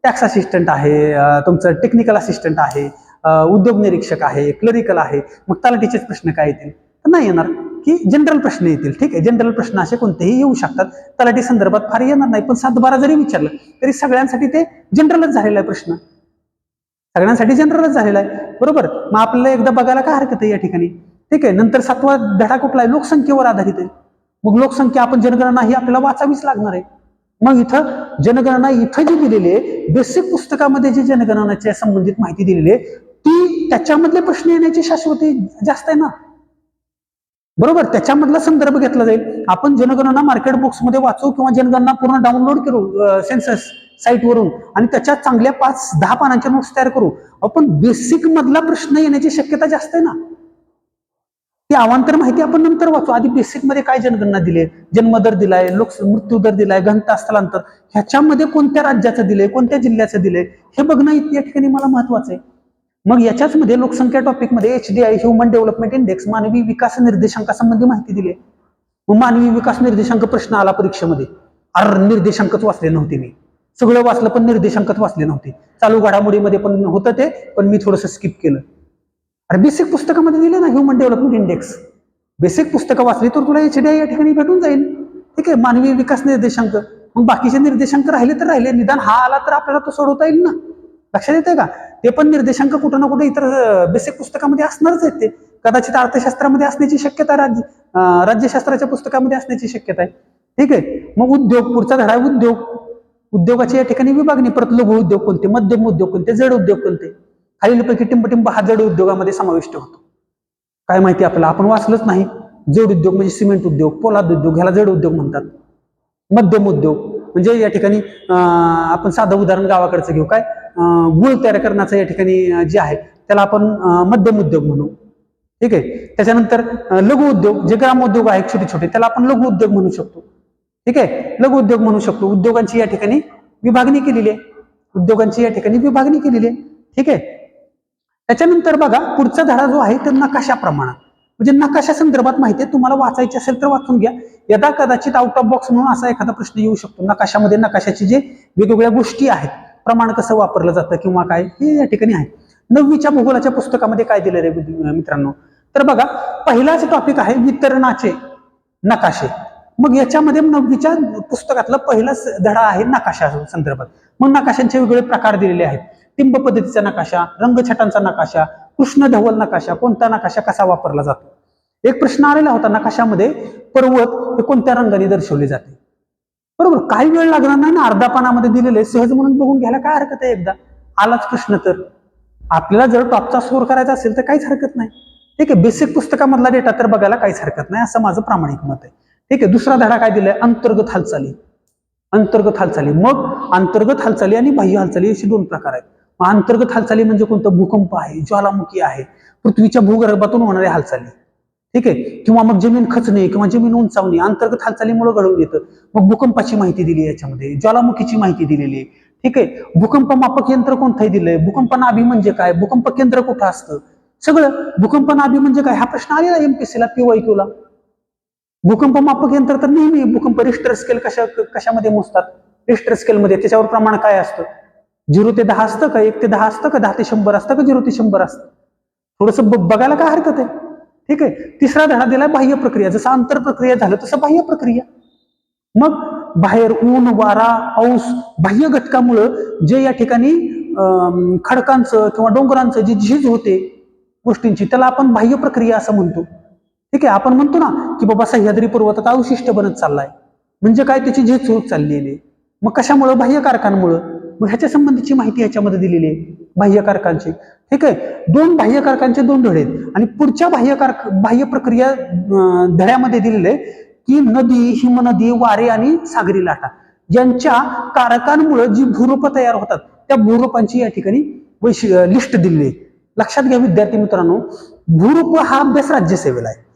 टॅक्स असिस्टंट आहे, तुमचं टेक्निकल असिस्टंट आहे, उद्योग निरीक्षक आहे, क्लरिकल आहे. मग तलाठीचेच प्रश्न काय येतील, तर नाही येणार की जनरल प्रश्न येतील. ठीक आहे. जनरल प्रश्न असे कोणतेही येऊ शकतात, तलाठी संदर्भात फार येणार नाही. पण 7-12 जरी विचारलं तरी सगळ्यांसाठी ते जनरलच झालेला आहे प्रश्न, सगळ्यांसाठी जनरलच झालेला आहे. बरोबर. मग आपल्याला एकदा बघायला काय हरकत आहे या ठिकाणी. ठीक आहे. नंतर 7वा धडा कुठला आहे, लोकसंख्येवर आधारित आहे. मग लोकसंख्या आपण जनगणना ही आपल्याला वाचावीच लागणार आहे. मग इथं जनगणना इथं जी दिलेली आहे बेसिक पुस्तकामध्ये जी जनगणनाच्या संबंधित माहिती दिलेली आहे ती त्याच्यामधले प्रश्न येण्याची शाश्वती जास्त आहे ना. बरोबर. त्याच्यामधला संदर्भ घेतला जाईल. आपण जनगणना मार्केट बुक्स मध्ये वाचू किंवा जनगणना पूर्ण डाउनलोड करू सेन्सस साईट वरून आणि त्याच्यात चांगल्या 5-10 पानांच्या नोट्स तयार करू. आपण बेसिक मधला प्रश्न येण्याची शक्यता जास्त आहे ना. ती अवांतर माहिती आपण नंतर वाचू. आधी बेसिक मध्ये काय जनगणना दिली, जन्मदर दिलाय, मृत्यू दर दिलाय, घनता स्थलांतर, ह्याच्यामध्ये कोणत्या राज्याचं दिलंय, कोणत्या जिल्ह्याचं दिलंय हे बघणं या ठिकाणी मला महत्वाचं आहे. मग याच्याच मध्ये लोकसंख्या टॉपिक मध्ये HDI ह्युमन डेव्हलपमेंट इंडेक्स मानवी विकास निर्देशांकासंबंधी माहिती दिली. मग मानवी विकास निर्देशांक प्रश्न आला परीक्षेमध्ये. निर्देशांकच वाचले नव्हते मी, सगळं वाचलं पण निर्देशांकच वाचले नव्हते. चालू घडामोडीमध्ये पण होतं ते, पण मी थोडंसं स्किप केलं. अरे बेसिक पुस्तकामध्ये दिले ना ह्युमन डेव्हलपमेंट इंडेक्स, बेसिक पुस्तकं वाचली तर तुला HDI या ठिकाणी भेटून जाईल. ठीक आहे. मानवी विकास निर्देशांक, मग बाकीचे निर्देशांक राहिले तर राहिले, निदान हा आला तर आपल्याला तो सोडवता येईल ना. लक्षात येते का. ते पण निर्देशांक कुठं ना कुठे इतर बेसिक पुस्तकामध्ये असणारच आहेत. ते कदाचित अर्थशास्त्रामध्ये असण्याची शक्यता राज्यशास्त्राच्या पुस्तकामध्ये असण्याची शक्यता आहे. ठीक आहे. मग उद्योग, पुढचा धडा आहे उद्योग. उद्योगाची या ठिकाणी विभागणी. परत लघु उद्योग कोणते, मध्यम उद्योग कोणते, जड उद्योग कोणते. खालीलपैकी टिंबटिंब हा जड उद्योगामध्ये समाविष्ट होतो. काय माहिती आपल्याला, आपण वाचलंच नाही. जड उद्योग म्हणजे सिमेंट उद्योग, पोलाद उद्योग, ह्याला जड उद्योग म्हणतात. मध्यम उद्योग म्हणजे या ठिकाणी आपण साधं उदाहरण गावाकडचं घेऊ. काय गुळ तयार करण्याचं या ठिकाणी जे आहे त्याला आपण मध्यम उद्योग म्हणू. ठीक आहे. त्याच्यानंतर लघु उद्योग जे ग्रामोद्योग आहेत छोटे छोटे, त्याला आपण लघु उद्योग म्हणू शकतो. ठीक आहे. लघु उद्योग म्हणू शकतो. उद्योगांची या ठिकाणी विभागणी केलेली आहे. उद्योगांची या ठिकाणी विभागणी केलेली आहे. ठीक आहे. त्याच्यानंतर बघा पुढचा धडा जो आहे तो नकाशा प्रमाणात, म्हणजे नकाशा संदर्भात माहिती आहे. तुम्हाला वाचायची असेल तर वाचून घ्या. यदा कदाचित आउट ऑफ बॉक्स म्हणून असा एखादा प्रश्न येऊ शकतो. नकाशामध्ये नकाशाची जे वेगवेगळ्या गोष्टी आहेत, प्रमाण कसं वापरलं जातं किंवा काय, हे या ठिकाणी आहे. 9वीच्या भूगोलाच्या पुस्तकामध्ये काय दिलं रे मित्रांनो, तर बघा पहिलाच टॉपिक आहे वितरणाचे नकाशे. मग याच्यामध्ये 9वीच्या पुस्तकातला पहिलाच धडा आहे नकाशा संदर्भात. मग नकाशांचे वेगवेगळे प्रकार दिलेले आहेत. टिंब पद्धतीचा नकाशा, रंगछटांचा नकाशा, कृष्ण धवल नकाशा, कोणता नकाशा कसा वापरला जातो. एक प्रश्न आलेला होता नकाशामध्ये, पर्वत हे कोणत्या रंगाने दर्शवले जाते. बरोबर, काही वेळ लागणार नाही ना, अर्धा पानामध्ये दिलेले, सहज म्हणून बघून घ्यायला काय हरकत आहे. एकदा आलाच प्रश्न तर आपल्याला जर टॉपचा स्कोर करायचा असेल तर काहीच हरकत नाही. ठीक आहे. बेसिक पुस्तकामधला डेटा तर बघायला काहीच हरकत नाही, असं माझं प्रामाणिक मत आहे. ठीक आहे. दुसरा धडा काय दिलाय, अंतर्गत हालचाली. अंतर्गत हालचाली, मग अंतर्गत हालचाली आणि बाह्य हालचाली असे दोन प्रकार आहेत. मग अंतर्गत हालचाली म्हणजे कोणतं, भूकंप आहे, ज्वालामुखी आहे, पृथ्वीच्या भूगर्भातून होणाऱ्या हालचाली. ठीक आहे. किंवा मग जमीन खचणे किंवा जमीन उंचावणे अंतर्गत हालचालीमुळे घडून येतं. मग भूकंपाची माहिती दिली याच्यामध्ये, ज्वालामुखीची माहिती दिलेली आहे. ठीक आहे. भूकंप मापक यंत्र कोणतंही दिलंय, भूकंप नाभी म्हणजे काय, भूकंप केंद्र कुठं असतं, सगळं. भूकंप नाभी म्हणजे काय, हा प्रश्न आलेला एमपीएससीला PYQ ला. भूकंप मापक यंत्र तर नेहमी भूकंप रिश्टर स्केल कशामध्ये मोजतात, रिश्टर स्केलमध्ये. त्याच्यावर प्रमाण काय असतं, 0 ते 10 असतं का, 1 ते 10 असतं का, 10 ते 100 असतं का, 0 ते 100 असतं. थोडस बघायला काय हरकत आहे. ठीक आहे. तिसरा धडा दिला बाह्य प्रक्रिया. जसं आंतर प्रक्रिया झालं तसं बाह्य प्रक्रिया. मग बाहेर ऊन, वारा, पाऊस, बाह्य घटकामुळं जे या ठिकाणी खडकांचं किंवा डोंगरांचं जी झीज होते गोष्टींची, त्याला आपण बाह्य प्रक्रिया असं म्हणतो. ठीक आहे. आपण म्हणतो ना की बाबा सह्याद्री पर्वत आता अवशिष्ट बनत चाललाय, म्हणजे काय, त्याची झीज होत चाललेली आहे. मग कशामुळं, बाह्य कारकांमुळं. मग ह्याच्या संबंधीची माहिती ह्याच्यामध्ये दिलेली आहे, बाह्य कारकांची. ठीक आहे. 2 बाह्य कारकांचे 2 धडे आहेत. आणि पुढच्या बाह्य प्रक्रिया धड्यामध्ये दिलेले की नदी, हिमनदी, वारे आणि सागरी लाटा यांच्या कारकांमुळे जी भूरूप तयार होतात, त्या भूरूपांची या ठिकाणी लिस्ट दिलेली आहे. लक्षात घ्या विद्यार्थी मित्रांनो, भूरूप हा अभ्यास राज्यसेवेला आहे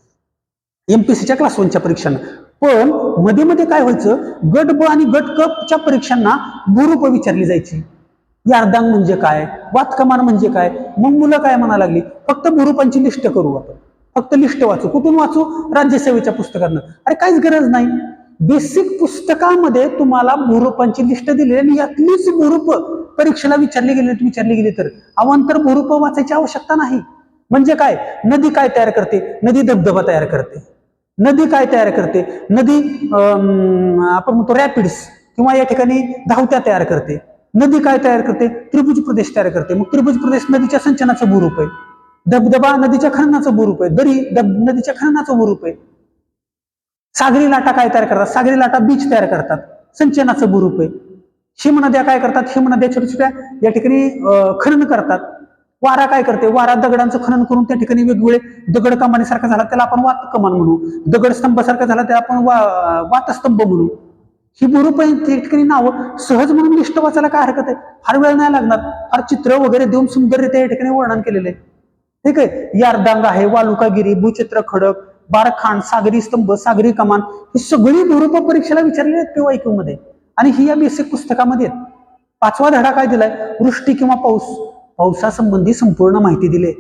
एमपीएससीच्या क्लास 1च्या परीक्षांना. पण मध्ये मध्ये काय व्हायचं, गट ब आणि गट क च्या परीक्षांना भूरूप विचारली जायची. यार्दांग म्हणजे काय, वातकमान म्हणजे काय. मग मुलं काय म्हणायला लागली, फक्त भूरूपांची लिस्ट करू आपण, फक्त लिस्ट वाचू. कुठून वाचू, राज्यसेवेच्या पुस्तकातनं. अरे काहीच गरज नाही. बेसिक पुस्तकामध्ये तुम्हाला भूरूपांची लिस्ट दिली आणि यातलीच भूरूप परीक्षेला विचारली गेली तर अवांतर भूरूप वाचायची आवश्यकता नाही. म्हणजे काय, नदी काय तयार करते, नदी धबधबा तयार करते. नदी काय तयार करते, नदी आपण म्हणतो रॅपिड्स किंवा या ठिकाणी धावत्या तयार करते. नदी काय तयार करते, त्रिभुज प्रदेश तयार करते. मग त्रिभुज प्रदेश नदीच्या संचनाचं भूरूप आहे. धबधबा नदीच्या खननाचं भूरूप आहे. दरी नदीच्या खननाचं भूरूप आहे. सागरी लाटा काय तयार करतात, सागरी लाटा बीच तयार करतात, संचनाचं भूरूप आहे. हिमनद्या काय करतात, हिमनद्या छोट्या छोट्या या ठिकाणी खनन करतात. वारा काय करते, वारा दगडांचं खनन करून त्या ठिकाणी वेगवेगळे दगड कमानीसारखा झाला त्याला आपण वात कमान म्हणू, दगड स्तंभासारखा झाला त्याला आपण वातस्तंभ म्हणू. ही भूरूप त्या ठिकाणी नावं सहज म्हणून लिस्ट वाचायला काय हरकत आहे, फार वेळ नाही लागणार. फार चित्र वगैरे देऊन सुंदररित्या या ठिकाणी वर्णन केलेलं आहे. ठीक आहे. यार्दांग आहे, वालुकागिरी, भूचित्र खडक, बारखांड, सागरी स्तंभ, सागरी कमान, ही सगळी भूरूप परीक्षेला विचारलेली आहेत PYQ मध्ये. आणि ही या बेसिक पुस्तकामध्ये आहेत. 5वा धडा काय दिलाय, वृष्टी किंवा पाऊस. पावसासंबंधी संपूर्ण माहिती दिली.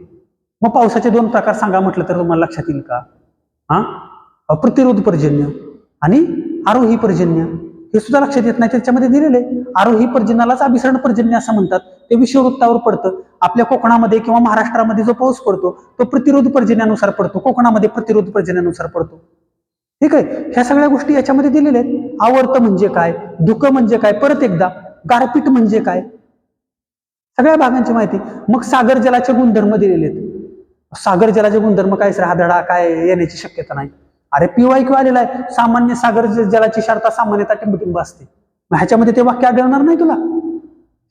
मग पावसाचे 2 प्रकार सांगा म्हटलं तर तुम्हाला लक्षात येईल का, प्रतिरोध पर्जन्य आणि आरोही पर्जन्य. हे सुद्धा लक्षात येत नाही, त्याच्यामध्ये दिलेले. आरोही पर्जन्यालाच अभिसरण पर्जन्य असं म्हणतात. ते विषुववृत्तावर पडतं. आपल्या कोकणामध्ये किंवा महाराष्ट्रामध्ये जो पाऊस पडतो तो प्रतिरोध पर्जन्यानुसार पडतो, कोकणामध्ये प्रतिरोध पर्जन्यानुसार पडतो. ठीक आहे. ह्या सगळ्या गोष्टी याच्यामध्ये दिलेल्या आहेत. आवर्त म्हणजे काय, धुकं म्हणजे काय, परत एकदा गारपीट म्हणजे काय, सगळ्या भागांची माहिती. मग सागर जलाचे गुणधर्म दिलेले आहेत. सागर जलाचे गुणधर्म काय सर, हा धडा काय येण्याची शक्यता नाही. अरे PYQ आलेला आहे, सामान्य सागर जलाची क्षारता सामान्यतः टिंबटिंब असते. मग ह्याच्यामध्ये ते वाक्य आढळणार नाही तुला?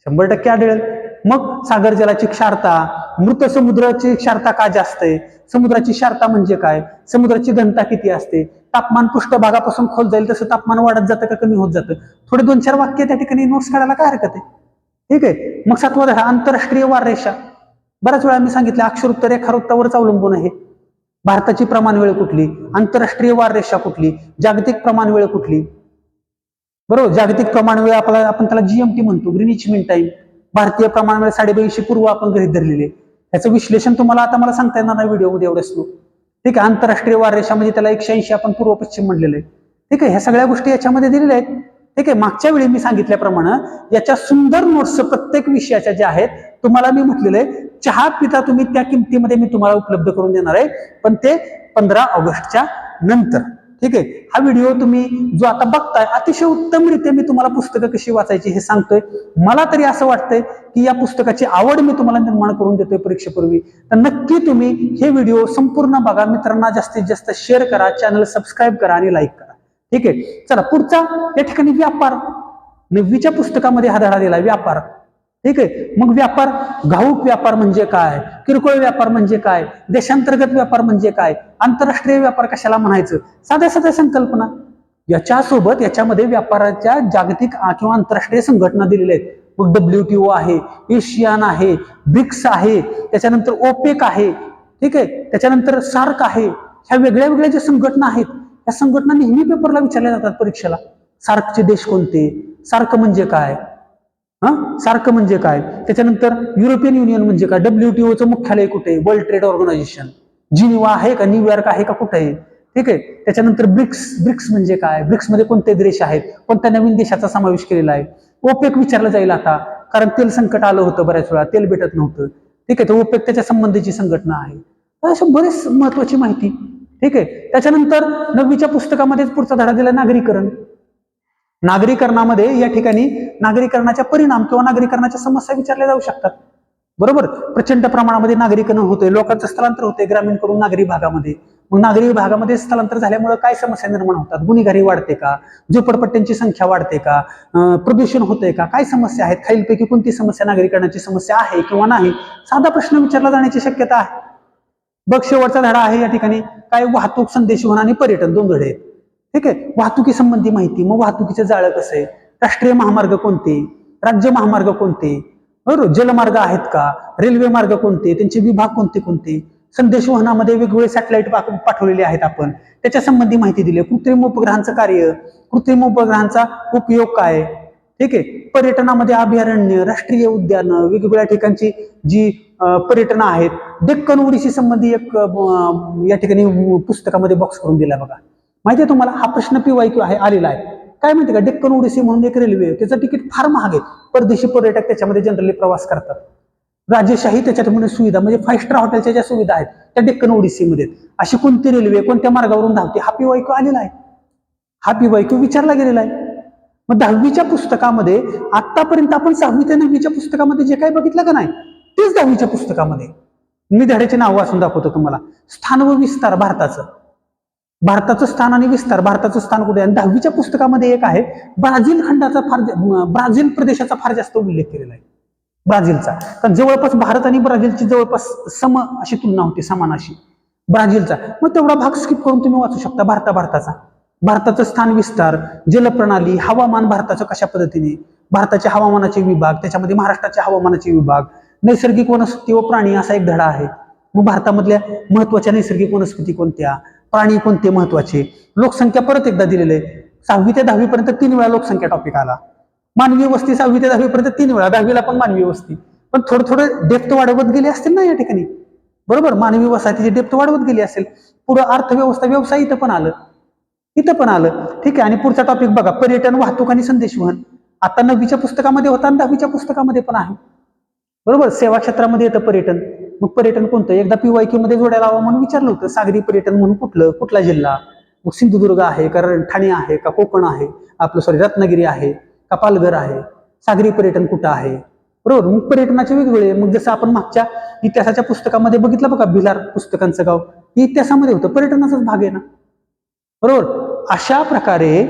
100% आढळेल. मग सागर जलाची क्षारता, मृत समुद्राची क्षारता का जास्त आहे, समुद्राची क्षारता म्हणजे काय, समुद्राची घनता किती असते, तापमान पृष्ठभागापासून खोल जाईल तसं तापमान वाढत जातं का कमी होत जातं. थोडे 2-4 वाक्य त्या ठिकाणी नोट्स काढायला काय हरकत आहे. ठीक आहे. मग 7वा धडा आंतरराष्ट्रीय वाररेषा. बऱ्याच वेळा मी सांगितलं अक्षर रेखावृत्तावरच अवलंबून आहे. भारताची प्रमाण वेळ कुठली, आंतरराष्ट्रीय वाररेषा कुठली, जागतिक प्रमाण वेळ कुठली. बरोबर, जागतिक प्रमाण वेळ आपण त्याला GMT म्हणतो, ग्रीनिच मीन टाइम. भारतीय प्रमाण वेळ 2:30 पूर्व आपण गृहीत धरलेले. त्याचं विश्लेषण तुम्हाला आता मला सांगता येणार नाही व्हिडिओमध्ये एवढं स्लो. ठीक आहे. आंतरराष्ट्रीय वाररेषा म्हणजे त्याला 180 आपण पूर्व पश्चिम म्हणलेलं आहे. ठीक आहे. ह्या सगळ्या गोष्टी याच्यामध्ये दिलेल्या आहेत. ठीक आहे. मागच्या वेळी मी सांगितल्याप्रमाणे याच्या सुंदर नोट्स प्रत्येक विषयाच्या ज्या आहेत तुम्हाला मी म्हटलेलं आहे, चहा पिता तुम्ही त्या किमतीमध्ये मी तुम्हाला उपलब्ध करून देणार आहे, पण ते 15 ऑगस्टच्या नंतर. ठीक आहे. हा व्हिडिओ तुम्ही जो आता बघताय अतिशय उत्तमरित्या मी तुम्हाला पुस्तकं कशी वाचायची हे सांगतोय. मला तरी असं वाटतंय की या पुस्तकाची आवड मी तुम्हाला निर्माण करून देतोय परीक्षेपूर्वी. तर नक्की तुम्ही हे व्हिडिओ संपूर्ण बघा, मित्रांना जास्तीत जास्त शेअर करा, चॅनल सबस्क्राईब करा आणि लाईक करा. ठीक आहे. चला पुढचा या ठिकाणी व्यापार. 9वीच्या पुस्तकामध्ये हा धडा दिला व्यापार. ठीक आहे. मग व्यापार, घाऊक व्यापार म्हणजे काय, किरकोळ व्यापार म्हणजे काय, देशांतर्गत व्यापार म्हणजे काय, आंतरराष्ट्रीय व्यापार कशाला म्हणायचं, साध्या साध्या संकल्पना. याच्यासोबत याच्यामध्ये व्यापाराच्या जागतिक किंवा आंतरराष्ट्रीय संघटना दिलेल्या आहेत. मग WTO आहे, एशियान आहे, ब्रिक्स आहे, त्याच्यानंतर OPEC आहे. ठीक आहे. त्याच्यानंतर सार्क आहे. ह्या वेगळ्या वेगळ्या ज्या संघटना आहेत, या संघटना नेहमी पेपरला विचारल्या जातात परीक्षेला. सार्कचे देश कोणते, सार्क म्हणजे काय, सार्क म्हणजे काय, त्याच्यानंतर युरोपियन युनियन म्हणजे काय, WTOचं मुख्यालय कुठे, वर्ल्ड ट्रेड ऑर्गनायझेशन जिनिव्हा आहे का, न्यूयॉर्क आहे का, कुठे आहे. ठीक आहे. त्याच्यानंतर ब्रिक्स म्हणजे काय, ब्रिक्स मध्ये कोणते देश आहेत, कोणत्या नवीन देशाचा समावेश केलेला आहे. OPEC विचारलं जाईल आता, कारण तेल संकट आलं होतं, बऱ्याच वेळा तेल भेटत नव्हतं. ठीक आहे. तर OPEC त्याच्या संबंधीची संघटना आहे. अशा बरेच महत्वाची माहिती. ठीक आहे. त्याच्यानंतर 9वीच्या पुस्तकामध्येच पुढचा धडा दिला नागरीकरण. नागरीकरणामध्ये या ठिकाणी नागरीकरणाच्या परिणाम किंवा नागरीकरणाच्या समस्या विचारल्या जाऊ शकतात. बरोबर, प्रचंड प्रमाणामध्ये नागरीकरण होतंय, लोकांचं स्थलांतर होतंय ग्रामीणकडून नागरी भागामध्ये. मग नागरी भागामध्ये स्थलांतर झाल्यामुळे काय समस्या निर्माण होतात, गुन्हेगारी वाढते का, झोपडपट्ट्यांची संख्या वाढते का, प्रदूषण होतंय का, काय समस्या आहेत, खालीलपैकी कोणती समस्या नागरीकरणाची समस्या आहे किंवा नाही, साधा प्रश्न विचारला जाण्याची शक्यता आहे. बघ शेवटचा धडा आहे या ठिकाणी काय, वाहतूक, संदेशवहन आणि पर्यटन, 2 धडे आहेत. ठीक आहे. वाहतुकी संबंधी माहिती. मग वाहतुकीचं जाळं कसं आहे, राष्ट्रीय महामार्ग कोणते, राज्य महामार्ग कोणते, बरोबर, जलमार्ग आहेत का, रेल्वे मार्ग कोणते, त्यांचे विभाग कोणते कोणते, संदेशवहनामध्ये वेगवेगळे सॅटेलाइट पाठवलेले आहेत आपण, त्याच्या संबंधी माहिती दिली. कृत्रिम उपग्रहांचं कार्य, कृत्रिम उपग्रहांचा उपयोग काय. ठीक आहे. पर्यटनामध्ये अभयारण्य, राष्ट्रीय उद्यान, वेगवेगळ्या ठिकाणची जी पर्यटन आहेत. डेक्कन ओडिसी संबंधी एक या ठिकाणी पुस्तकामध्ये बॉक्स करून दिला बघा. माहितीये तुम्हाला, हा प्रश्न PYQ आहे, आलेला आहे. काय माहिती का, डेक्कन ओडिसी म्हणून एक रेल्वे आहे, त्याचं तिकीट फार महाग आहे, परदेशी पर्यटक त्याच्यामध्ये जनरली प्रवास करतात. राजेशाही त्याच्यामध्ये सुविधा म्हणजे 5 स्टार हॉटेलच्या ज्या सुविधा आहेत त्या डेक्कन ओडिसीमध्ये. अशी कोणती रेल्वे कोणत्या मार्गावरून धावते, हा PYQ आलेला आहे, हा PYQ विचारला गेलेला आहे. मग 10वीच्या पुस्तकामध्ये आतापर्यंत आपण 6वी ते 9वीच्या पुस्तकामध्ये जे काही बघितलं का नाही, तेच 10वीच्या पुस्तकामध्ये. मी धड्याचे नाव वाचून दाखवतो तुम्हाला. स्थान व विस्तार भारताचं, भारताचं स्थान आणि विस्तार, भारताचं स्थान कुठे, आणि 10वीच्या पुस्तकामध्ये एक आहे ब्राझील खंडाचा, ब्राझील प्रदेशाचा फार जास्त उल्लेख केलेला आहे, ब्राझीलचा. कारण जवळपास भारत आणि ब्राझीलची जवळपास सम अशी तुलना होती, समान अशी ब्राझीलचा. मग तेवढा भाग स्किप करून तुम्ही वाचू शकता भारताचा. भारताचं स्थान, विस्तार, जलप्रणाली, हवामान भारताचं कशा पद्धतीने, भारताचे हवामानाचे विभाग, त्याच्यामध्ये महाराष्ट्राचे हवामानाचे विभाग, नैसर्गिक वनस्पती व प्राणी असा एक धडा आहे. मग भारतामधल्या महत्वाच्या नैसर्गिक वनस्पती कोणत्या, प्राणी कोणते महत्वाचे, लोकसंख्या परत एकदा दिलेले आहे. 6वी ते 10वी पर्यंत 3 वेळा लोकसंख्या टॉपिक आला. मानवी वस्ती 6वी ते 10वी पर्यंत 3 वेळा, 10वीला पण मानवी वस्ती, पण थोडं डेप्थ वाढवत गेली असतील ना या ठिकाणी. बरोबर, मानवी वसाहतीची डेप्थ वाढवत गेली असेल. पुढे अर्थव्यवस्था, व्यवसाय इथं पण आलं. ठीक आहे. आणि पुढचा टॉपिक बघा, पर्यटन, वाहतूक आणि संदेशवहन. आता 9वीच्या पुस्तकामध्ये होता आणि 10वीच्या पुस्तकामध्ये पण आहे. बरोबर, सेवा क्षेत्रामध्ये येतं पर्यटन. मग पर्यटन कोणतं, एकदा PYQ मध्ये जोडायला हवं म्हणून विचारलं होतं. सागरी पर्यटन म्हणून कुठला जिल्हा, मग सिंधुदुर्ग आहे का, ठाणे आहे का, कोकण आहे, रत्नागिरी आहे का, पालघर आहे. सागरी पर्यटन कुठं आहे, बरोबर. मग पर्यटनाचे वेगवेगळे, मग जसं आपण मागच्या इतिहासाच्या पुस्तकामध्ये बघितलं बघा, भिलार पुस्तकांचं गाव, हे इतिहासामध्ये होतं, पर्यटनाचाच भाग आहे ना. बरोबर. अशा प्रकारे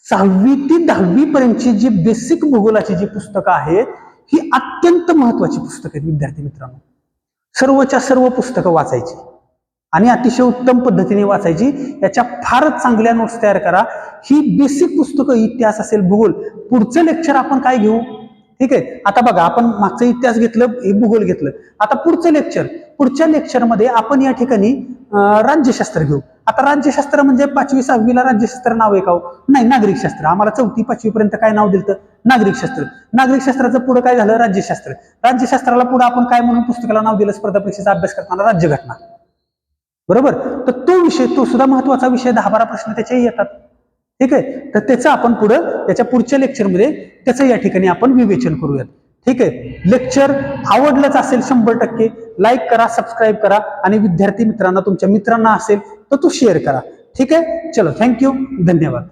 6वी ते 10वी पर्यंतची जी बेसिक भूगोलाची जी पुस्तकं आहेत ही अत्यंत महत्वाची पुस्तकं आहेत विद्यार्थी मित्रांनो. सर्वच्या सर्व पुस्तकं वाचायची आणि अतिशय उत्तम पद्धतीने वाचायची. याच्या फारच चांगल्या नोट्स तयार करा. ही बेसिक पुस्तकं, इतिहास असेल, भूगोल, पुढचं लेक्चर आपण काय घेऊ, ठीक आहे. आता बघा, आपण मागचा इतिहास घेतलं, हे भूगोल घेतलं. आता पुढचं लेक्चर, पुढच्या लेक्चरमध्ये आपण या ठिकाणी राज्यशास्त्र घेऊ. आता राज्यशास्त्र म्हणजे 5वी 6वीला राज्यशास्त्र नाव आहे का? नाही, नागरिकशास्त्र. आम्हाला 4थी 5वी पर्यंत काय नाव दिलं? नागरिकशास्त्र. नागरिकशास्त्राचं पुढे काय झालं? राज्यशास्त्र. राज्यशास्त्राला पुढे आपण काय म्हणून पुस्तकाला नाव दिलं स्पर्धा परीक्षेचा अभ्यास करताना? राज्यघटना. बरोबर. तर तो विषय, तो सुद्धा महत्वाचा विषय, 10-12 प्रश्न त्याच्याही येतात. ठीक आहे. तर त्याचं आपण पुढं, त्याच्या पुढच्या लेक्चरमध्ये त्याचं या ठिकाणी आपण विवेचन करूयात. ठीक आहे. लेक्चर आवडलंच असेल 100%, लाईक करा, सबस्क्राईब करा आणि विद्यार्थी मित्रांना, तुमच्या मित्रांना असेल तर तो शेअर करा. ठीक आहे. चलो, थँक्यू, धन्यवाद.